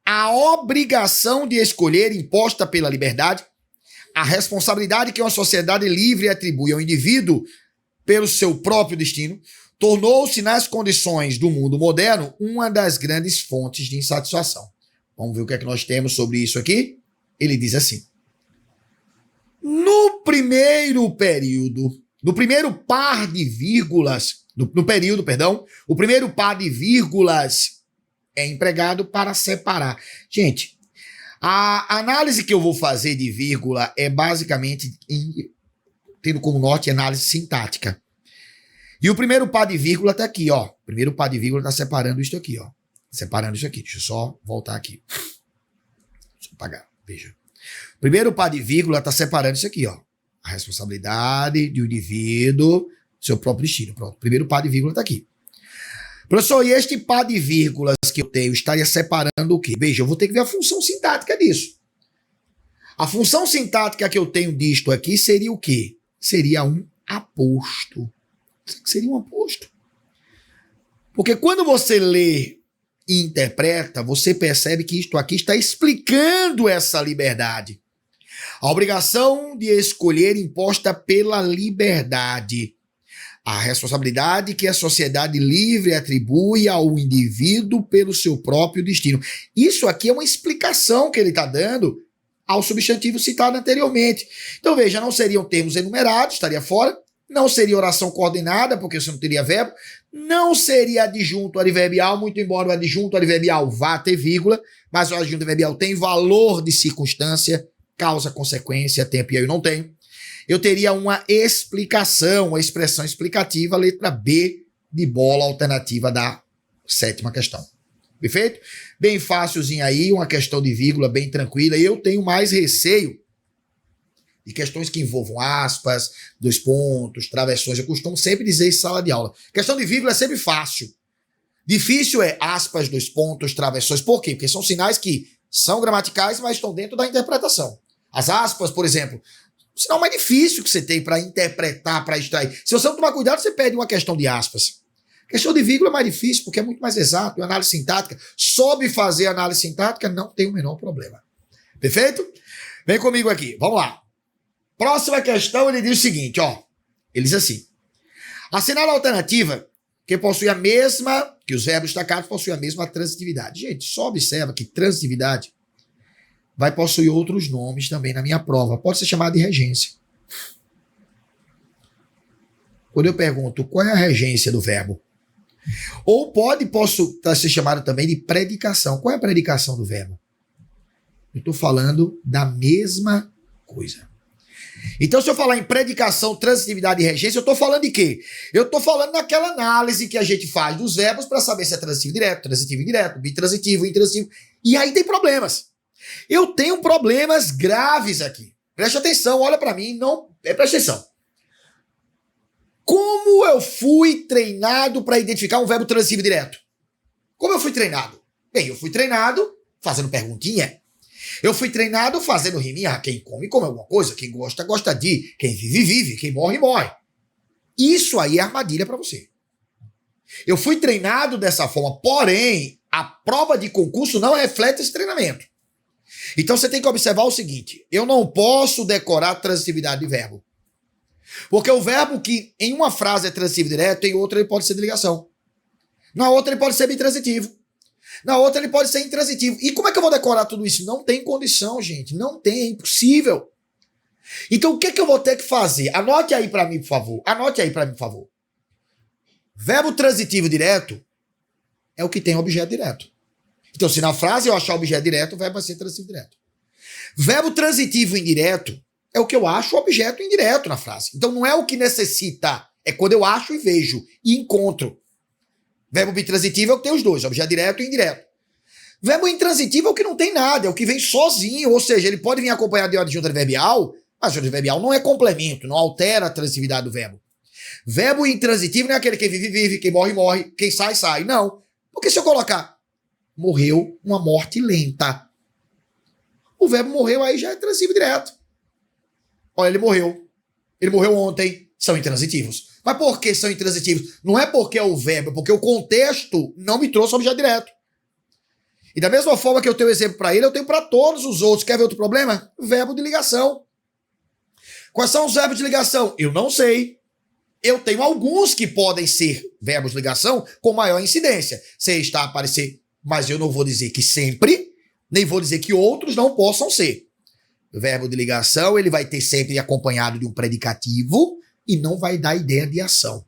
S1: a obrigação de escolher imposta pela liberdade, a responsabilidade que uma sociedade livre atribui ao indivíduo pelo seu próprio destino, tornou-se nas condições do mundo moderno uma das grandes fontes de insatisfação. Vamos ver o que é que nós temos sobre isso aqui? Ele diz assim: no primeiro par de vírgulas, o primeiro par de vírgulas é empregado para separar. Gente, a análise que eu vou fazer de vírgula é basicamente tendo como norte análise sintática. E o primeiro par de vírgula está aqui, ó. O primeiro par de vírgula está separando isso aqui, ó. Separando isso aqui. Deixa eu só voltar aqui. Deixa eu apagar. Veja. O primeiro par de vírgula está separando isso aqui, ó. A responsabilidade do indivíduo, seu próprio destino. Pronto. O primeiro par de vírgula está aqui. Professor, e este par de vírgulas que eu tenho estaria separando o quê? Veja, eu vou ter que ver a função sintática disso. A função sintática que eu tenho disto aqui seria o quê? Seria um aposto. Seria um aposto. Porque quando você lê e interpreta, você percebe que isto aqui está explicando essa liberdade. A obrigação de escolher imposta pela liberdade. A responsabilidade que a sociedade livre atribui ao indivíduo pelo seu próprio destino. Isso aqui é uma explicação que ele está dando ao substantivo citado anteriormente. Então, veja, não seriam termos enumerados, estaria fora. Não seria oração coordenada, porque você não teria verbo. Não seria adjunto adverbial, muito embora o adjunto adverbial vá ter vírgula, mas o adjunto adverbial tem valor de circunstância, causa, consequência, tempo, e aí eu não tenho. Eu teria uma explicação, uma expressão explicativa, letra B de bola, alternativa da sétima questão. Perfeito? Bem fácilzinho aí, uma questão de vírgula bem tranquila. E eu tenho mais receio de questões que envolvam aspas, dois pontos, travessões. Eu costumo sempre dizer em sala de aula. Questão de vírgula é sempre fácil. Difícil é aspas, dois pontos, travessões. Por quê? Porque são sinais que são gramaticais, mas estão dentro da interpretação. As aspas, por exemplo, o sinal mais difícil que você tem para interpretar, para extrair. Se você não tomar cuidado, você perde uma questão de aspas. Questão de vírgula é mais difícil, porque é muito mais exato. Análise sintática, soube fazer análise sintática, não tem o menor problema. Perfeito? Vem comigo aqui, vamos lá. Próxima questão, ele diz o seguinte, ó. Ele diz assim: assinala a alternativa que possui a mesma, que os verbos destacados possuem a mesma transitividade. Gente, só observa que transitividade vai possuir outros nomes também na minha prova. Pode ser chamada de regência. Quando eu pergunto qual é a regência do verbo, ou posso ser chamado também de predicação. Qual é a predicação do verbo? Eu estou falando da mesma coisa. Então, se eu falar em predicação, transitividade e regência, eu estou falando de quê? Eu estou falando naquela análise que a gente faz dos verbos para saber se é transitivo direto, transitivo indireto, bitransitivo, intransitivo. E aí tem problemas. Eu tenho problemas graves aqui. Preste atenção, olha para mim, preste atenção. Como eu fui treinado para identificar um verbo transitivo direto? Como eu fui treinado? Bem, eu fui treinado fazendo perguntinha. Eu fui treinado fazendo riminha. Quem come, come alguma coisa. Quem gosta, gosta de. Quem vive, vive. Quem morre, morre. Isso aí é armadilha para você. Eu fui treinado dessa forma, porém, a prova de concurso não reflete esse treinamento. Então você tem que observar o seguinte: eu não posso decorar transitividade de verbo. Porque o verbo que em uma frase é transitivo direto, em outra ele pode ser de ligação. Na outra ele pode ser bitransitivo. Na outra ele pode ser intransitivo. E como é que eu vou decorar tudo isso? Não tem condição, gente. Não tem, é impossível. Então o que é que eu vou ter que fazer? Anote aí para mim, por favor. Anote aí para mim, por favor. Verbo transitivo direto é o que tem objeto direto. Então se na frase eu achar objeto direto, o verbo vai ser transitivo direto. Verbo transitivo indireto é o que eu acho objeto indireto na frase. Então não é o que necessita, é quando eu acho e vejo e encontro. Verbo bitransitivo é o que tem os dois, objeto direto e indireto. Verbo intransitivo é o que não tem nada, é o que vem sozinho, ou seja, ele pode vir acompanhado de uma adjunta adverbial, mas a adjunta adverbial não é complemento, não altera a transitividade do verbo. Verbo intransitivo não é aquele que vive, vive, quem morre, morre, quem sai, sai. Não. Porque se eu colocar morreu, uma morte lenta, o verbo morreu aí já é transitivo direto. Olha, ele morreu ontem, são intransitivos. Mas por que são intransitivos? Não é porque é o verbo, é porque o contexto não me trouxe objeto direto. E da mesma forma que eu tenho exemplo para ele, eu tenho para todos os outros. Quer ver outro problema? Verbo de ligação. Quais são os verbos de ligação? Eu não sei. Eu tenho alguns que podem ser verbos de ligação com maior incidência. Você está a aparecer, mas eu não vou dizer que sempre, nem vou dizer que outros não possam ser. O verbo de ligação, ele vai ter sempre acompanhado de um predicativo e não vai dar ideia de ação.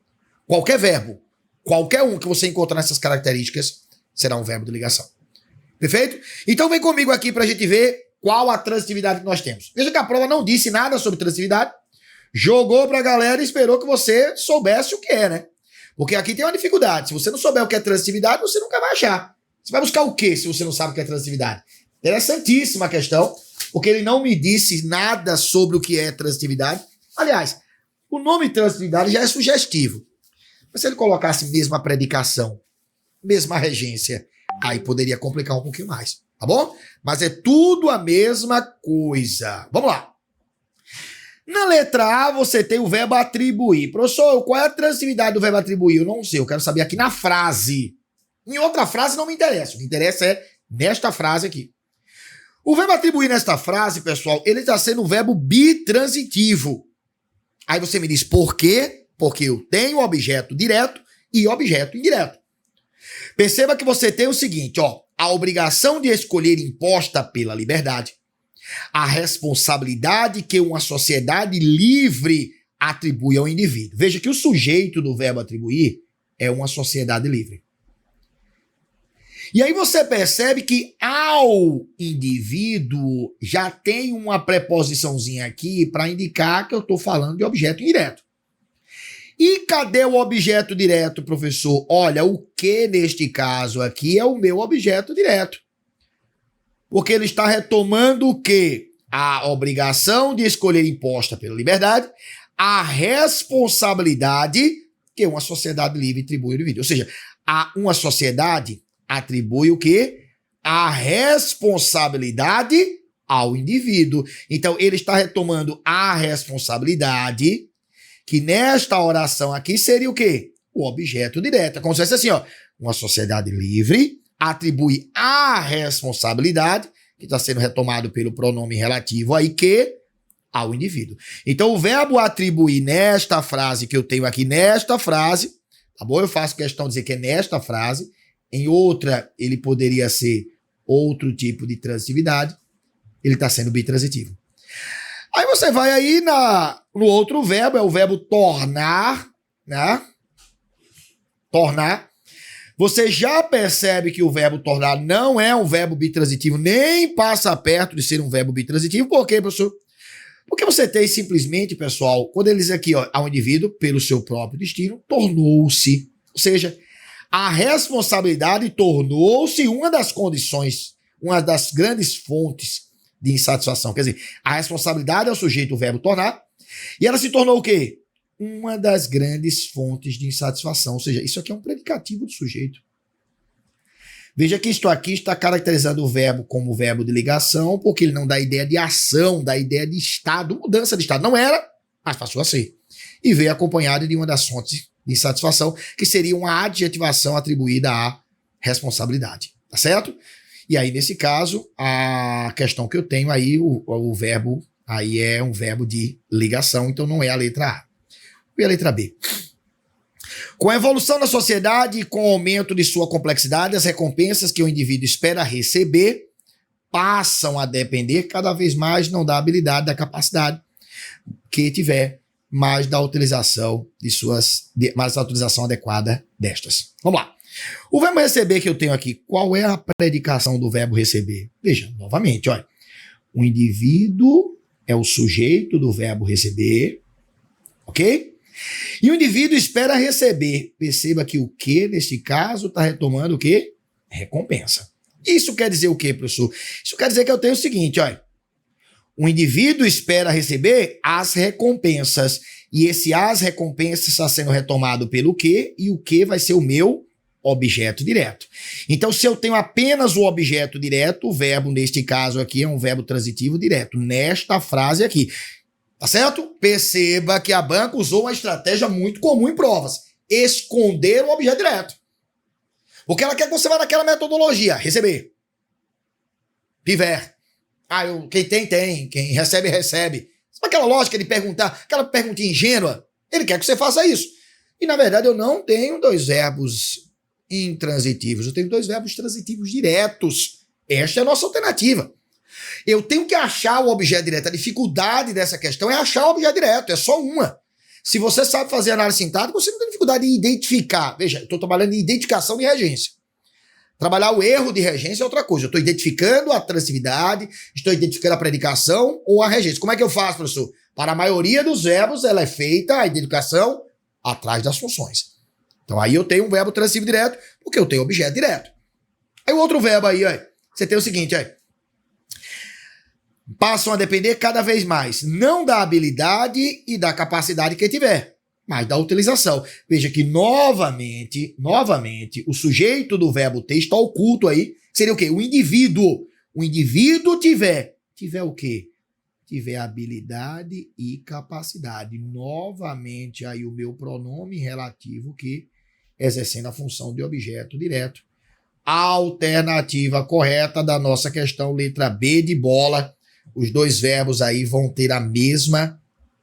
S1: Qualquer verbo, qualquer um que você encontrar nessas características, será um verbo de ligação. Perfeito? Então vem comigo aqui para a gente ver qual a transitividade que nós temos. Veja que a prova não disse nada sobre transitividade, jogou para a galera e esperou que você soubesse o que é, né? Porque aqui tem uma dificuldade. Se você não souber o que é transitividade, você nunca vai achar. Você vai buscar o quê se você não sabe o que é transitividade? Interessantíssima a questão, porque ele não me disse nada sobre o que é transitividade. Aliás, o nome transitividade já é sugestivo. Mas se ele colocasse mesmo a predicação, mesmo a regência, aí poderia complicar um pouquinho mais, tá bom? Mas é tudo a mesma coisa. Vamos lá. Na letra A, você tem o verbo atribuir. Professor, qual é a transitividade do verbo atribuir? Eu não sei, eu quero saber aqui na frase. Em outra frase não me interessa. O que interessa é nesta frase aqui. O verbo atribuir nesta frase, pessoal, ele está sendo um verbo bitransitivo. Aí você me diz por quê? Porque eu tenho objeto direto e objeto indireto. Perceba que você tem o seguinte, ó, a obrigação de escolher imposta pela liberdade, a responsabilidade que uma sociedade livre atribui ao indivíduo. Veja que o sujeito do verbo atribuir é uma sociedade livre. E aí você percebe que ao indivíduo já tem uma preposiçãozinha aqui para indicar que eu estou falando de objeto indireto. E cadê o objeto direto, professor? Olha, o que neste caso aqui é o meu objeto direto. Porque ele está retomando o quê? A obrigação de escolher imposta pela liberdade, a responsabilidade que uma sociedade livre atribui ao indivíduo. Ou seja, uma sociedade atribui o quê? A responsabilidade ao indivíduo. Então, ele está retomando a responsabilidade, que nesta oração aqui seria o quê? O objeto direto. É como se fosse assim, ó. Uma sociedade livre atribui a responsabilidade, que está sendo retomado pelo pronome relativo aí, que ao indivíduo. Então, o verbo atribuir nesta frase que eu tenho aqui, nesta frase, tá bom? Eu faço questão de dizer que é nesta frase. Em outra, ele poderia ser outro tipo de transitividade. Ele está sendo bitransitivo. Aí você vai aí no outro verbo, é o verbo tornar, né? Tornar. Você já percebe que o verbo tornar não é um verbo bitransitivo, nem passa perto de ser um verbo bitransitivo. Por quê, professor? Porque você tem simplesmente, pessoal, quando ele diz aqui, ó, ao indivíduo, pelo seu próprio destino, tornou-se. Ou seja, a responsabilidade tornou-se uma das condições, uma das grandes fontes de insatisfação. Quer dizer, a responsabilidade é o sujeito, o verbo tornar, e ela se tornou o quê? Uma das grandes fontes de insatisfação. Ou seja, isso aqui é um predicativo do sujeito. Veja que isto aqui está caracterizando o verbo como verbo de ligação, porque ele não dá ideia de ação, dá ideia de estado, mudança de estado. Não era, mas passou a ser. E veio acompanhado de uma das fontes de insatisfação, que seria uma adjetivação atribuída à responsabilidade. Tá certo? E aí, nesse caso, a questão que eu tenho aí, o verbo, aí é um verbo de ligação, então não é a letra A. E a letra B. Com a evolução da sociedade e com o aumento de sua complexidade, as recompensas que o indivíduo espera receber passam a depender cada vez mais não da habilidade, da capacidade que tiver, mas da utilização mais da utilização adequada destas. Vamos lá. O verbo receber que eu tenho aqui, qual é a predicação do verbo receber? Veja, novamente, olha. O indivíduo é o sujeito do verbo receber, ok? E o indivíduo espera receber. Perceba que o que, neste caso, está retomando o quê? Recompensa. Isso quer dizer o quê, professor? Isso quer dizer que eu tenho o seguinte, olha. O indivíduo espera receber as recompensas. E esse as recompensas está sendo retomado pelo que, e o que vai ser o meu objeto direto. Então, se eu tenho apenas o objeto direto, o verbo, neste caso aqui, é um verbo transitivo direto, nesta frase aqui. Tá certo? Perceba que a banca usou uma estratégia muito comum em provas. Esconder o objeto direto. Porque ela quer que você vá naquela metodologia. Receber. Tiver. Quem tem. Quem recebe, recebe. Aquela lógica de perguntar, aquela pergunta ingênua, ele quer que você faça isso. E, na verdade, eu não tenho dois verbos intransitivos. Eu tenho dois verbos transitivos diretos. Esta é a nossa alternativa. Eu tenho que achar o objeto direto. A dificuldade dessa questão é achar o objeto direto. É só uma. Se você sabe fazer análise sintática, você não tem dificuldade de identificar. Veja, eu estou trabalhando em identificação de regência. Trabalhar o erro de regência é outra coisa. Eu estou identificando a transitividade, estou identificando a predicação ou a regência. Como é que eu faço, professor? Para a maioria dos verbos, ela é feita, a identificação, atrás das funções. Então aí eu tenho um verbo transitivo direto, porque eu tenho objeto direto. Aí o outro verbo aí, ó, você tem o seguinte, ó, passam a depender cada vez mais, não da habilidade e da capacidade que tiver, mas da utilização. Veja que, novamente, o sujeito do verbo ter está oculto aí. Seria o quê? O indivíduo. O indivíduo tiver o quê? Tiver habilidade e capacidade. Novamente, aí o meu pronome relativo que exercendo a função de objeto direto. Alternativa correta da nossa questão, letra B de bola. Os dois verbos aí vão ter a mesma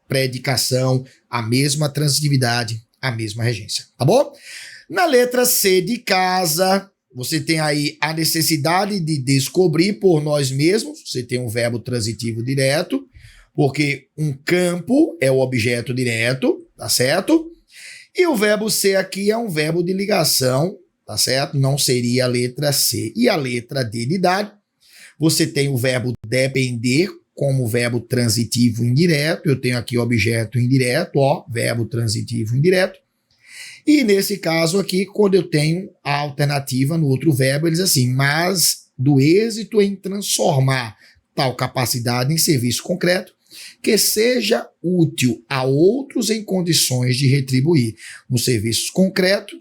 S1: predicação, a mesma transitividade, a mesma regência, tá bom? Na letra C de casa, você tem aí a necessidade de descobrir por nós mesmos, você tem um verbo transitivo direto, porque um campo é o objeto direto, tá certo? E o verbo ser aqui é um verbo de ligação, tá certo? Não seria a letra C. E a letra D de dar, você tem o verbo depender, como verbo transitivo indireto. Eu tenho aqui objeto indireto, ó, verbo transitivo indireto. E nesse caso aqui, quando eu tenho a alternativa no outro verbo, eles assim, mas do êxito em transformar tal capacidade em serviço concreto, que seja útil a outros em condições de retribuir um serviço concreto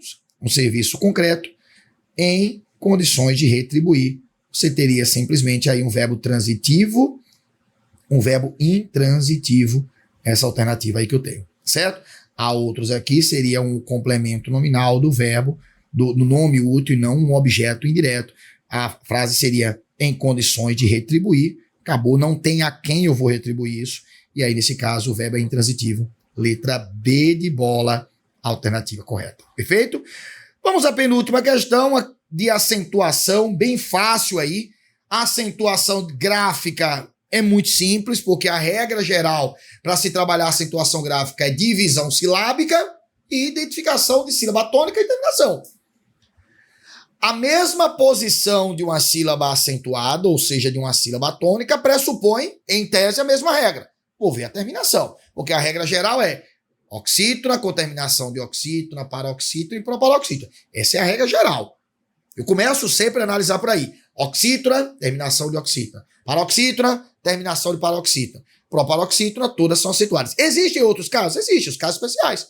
S1: em condições de retribuir. Você teria simplesmente aí um verbo transitivo, um verbo intransitivo, essa alternativa aí que eu tenho, certo? Há outros aqui, seria um complemento nominal do verbo, do nome útil e não um objeto indireto. A frase seria em condições de retribuir, acabou, não tem a quem eu vou retribuir isso, e aí nesse caso o verbo é intransitivo, letra B de bola, alternativa correta, perfeito? Vamos à penúltima questão de acentuação, bem fácil aí, a acentuação gráfica é muito simples, porque a regra geral para se trabalhar a acentuação gráfica é divisão silábica e identificação de sílaba tônica e terminação. A mesma posição de uma sílaba acentuada, ou seja, de uma sílaba tônica, pressupõe, em tese, a mesma regra. Vou ver a terminação, porque a regra geral é oxítona com terminação de oxítona, paroxítona e proparoxítona. Essa é a regra geral. Eu começo sempre a analisar por aí. Oxítona, terminação de oxítona. Paroxítona, terminação de paroxítona. Proparoxítona, todas são acentuadas. Existem outros casos? Existem, os casos especiais.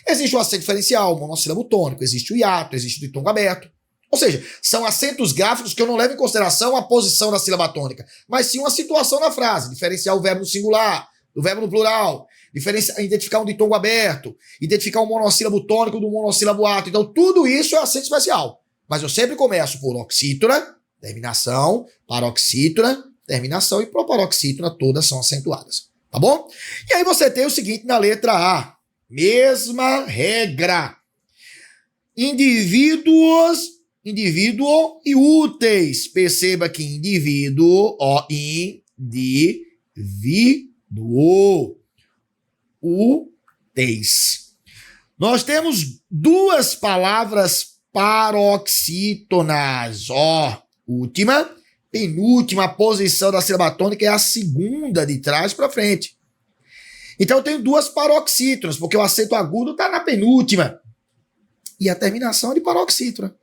S1: Existe o acento diferencial, o monossílabo tônico, existe o hiato, existe o ditongo aberto. Ou seja, são acentos gráficos que eu não levo em consideração a posição da sílaba tônica, mas sim uma situação na frase. Diferenciar o verbo no singular, do verbo no plural, identificar um ditongo aberto, identificar um monossílabo tônico do monossílabo ato. Então, tudo isso é acento especial. Mas eu sempre começo por oxítona, terminação, paroxítona, terminação e proparoxítona, todas são acentuadas. Tá bom? E aí você tem o seguinte na letra A. Mesma regra. Indivíduo e úteis. Perceba que indivíduo, úteis. Nós temos duas palavras paroxítonas. Última, penúltima posição da sílaba tônica é a segunda de trás para frente. Então eu tenho duas paroxítonas, porque o acento agudo está na penúltima. E a terminação é de paroxítona.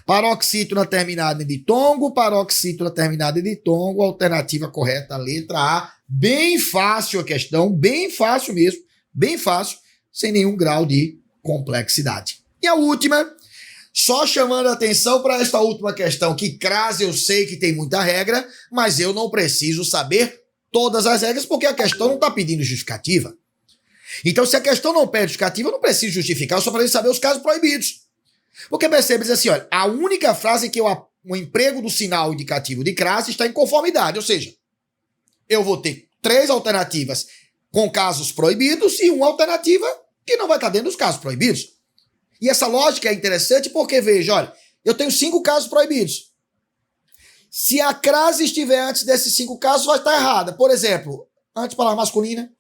S1: Paroxítona terminada em ditongo, paroxítona terminada em ditongo, alternativa correta, letra A. Bem fácil a questão, bem fácil mesmo, bem fácil, sem nenhum grau de complexidade. E a última, só chamando a atenção para esta última questão, que crase eu sei que tem muita regra, mas eu não preciso saber todas as regras, porque a questão não está pedindo justificativa. Então, se a questão não pede justificativa, eu não preciso justificar, eu só preciso saber os casos proibidos. Porque percebe, diz assim, olha, a única frase que o emprego do sinal indicativo de crase está em conformidade, ou seja, eu vou ter 3 alternativas com casos proibidos e uma alternativa que não vai estar dentro dos casos proibidos. E essa lógica é interessante porque, veja, olha, eu tenho 5 casos proibidos. Se a crase estiver antes desses 5 casos, vai estar errada. Por exemplo, antes de palavra masculina,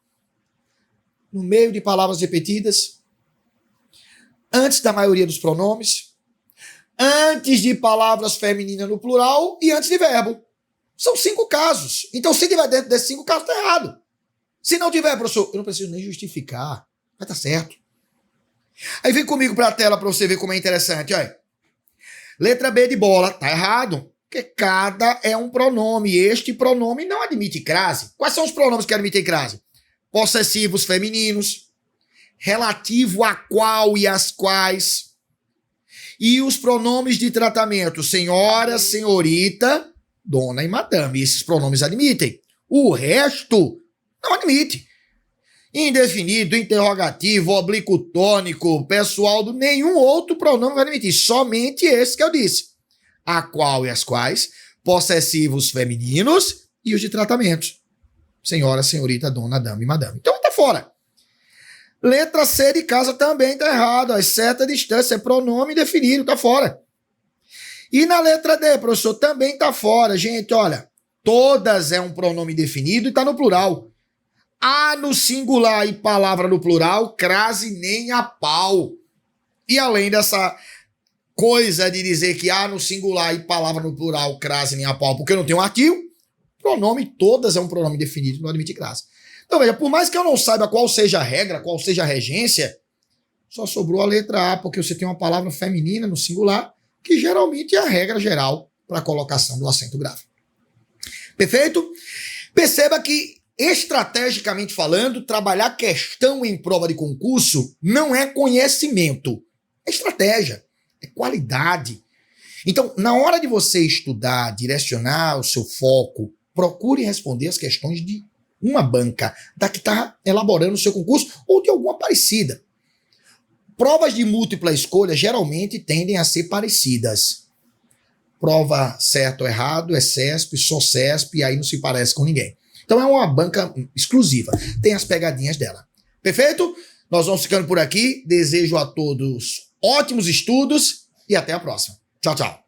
S1: no meio de palavras repetidas, antes da maioria dos pronomes, antes de palavras femininas no plural e antes de verbo. São 5 casos. Então, se tiver dentro desses 5 casos, está errado. Se não tiver, professor, eu não preciso nem justificar. Vai estar certo. Aí vem comigo para a tela para você ver como é interessante. Olha. Letra B de bola. Está errado. Porque cada é um pronome. Este pronome não admite crase. Quais são os pronomes que admitem crase? Possessivos femininos, relativo a qual e as quais, e os pronomes de tratamento senhora, senhorita, dona e madame. Esses pronomes admitem. O resto não admite. Indefinido, interrogativo, oblíquo tônico, pessoal, nenhum outro pronome vai admitir. Somente esse que eu disse. A qual e as quais, possessivos femininos e os de tratamento. Senhora, senhorita, dona, dama e madame. Então tá fora. Letra C de casa também tá errado. A certa distância é pronome definido, tá fora. E na letra D, professor, também tá fora. Gente, olha, todas é um pronome definido e tá no plural. A no singular e palavra no plural, crase nem a pau. E além dessa coisa de dizer que A no singular e palavra no plural, crase nem a pau, porque não tem um artigo, pronome todas é um pronome definido, não admite crase. Então veja, por mais que eu não saiba qual seja a regra, qual seja a regência, só sobrou a letra A, porque você tem uma palavra feminina no singular, que geralmente é a regra geral para a colocação do acento grave. Perfeito? Perceba que, estrategicamente falando, trabalhar questão em prova de concurso não é conhecimento, é estratégia, é qualidade. Então, na hora de você estudar, direcionar o seu foco, procure responder as questões de uma banca, da que está elaborando o seu concurso ou de alguma parecida. Provas de múltipla escolha geralmente tendem a ser parecidas. Prova certo ou errado é CESP, só CESP, e aí não se parece com ninguém. Então é uma banca exclusiva, tem as pegadinhas dela. Perfeito? Nós vamos ficando por aqui. Desejo a todos ótimos estudos e até a próxima. Tchau, tchau.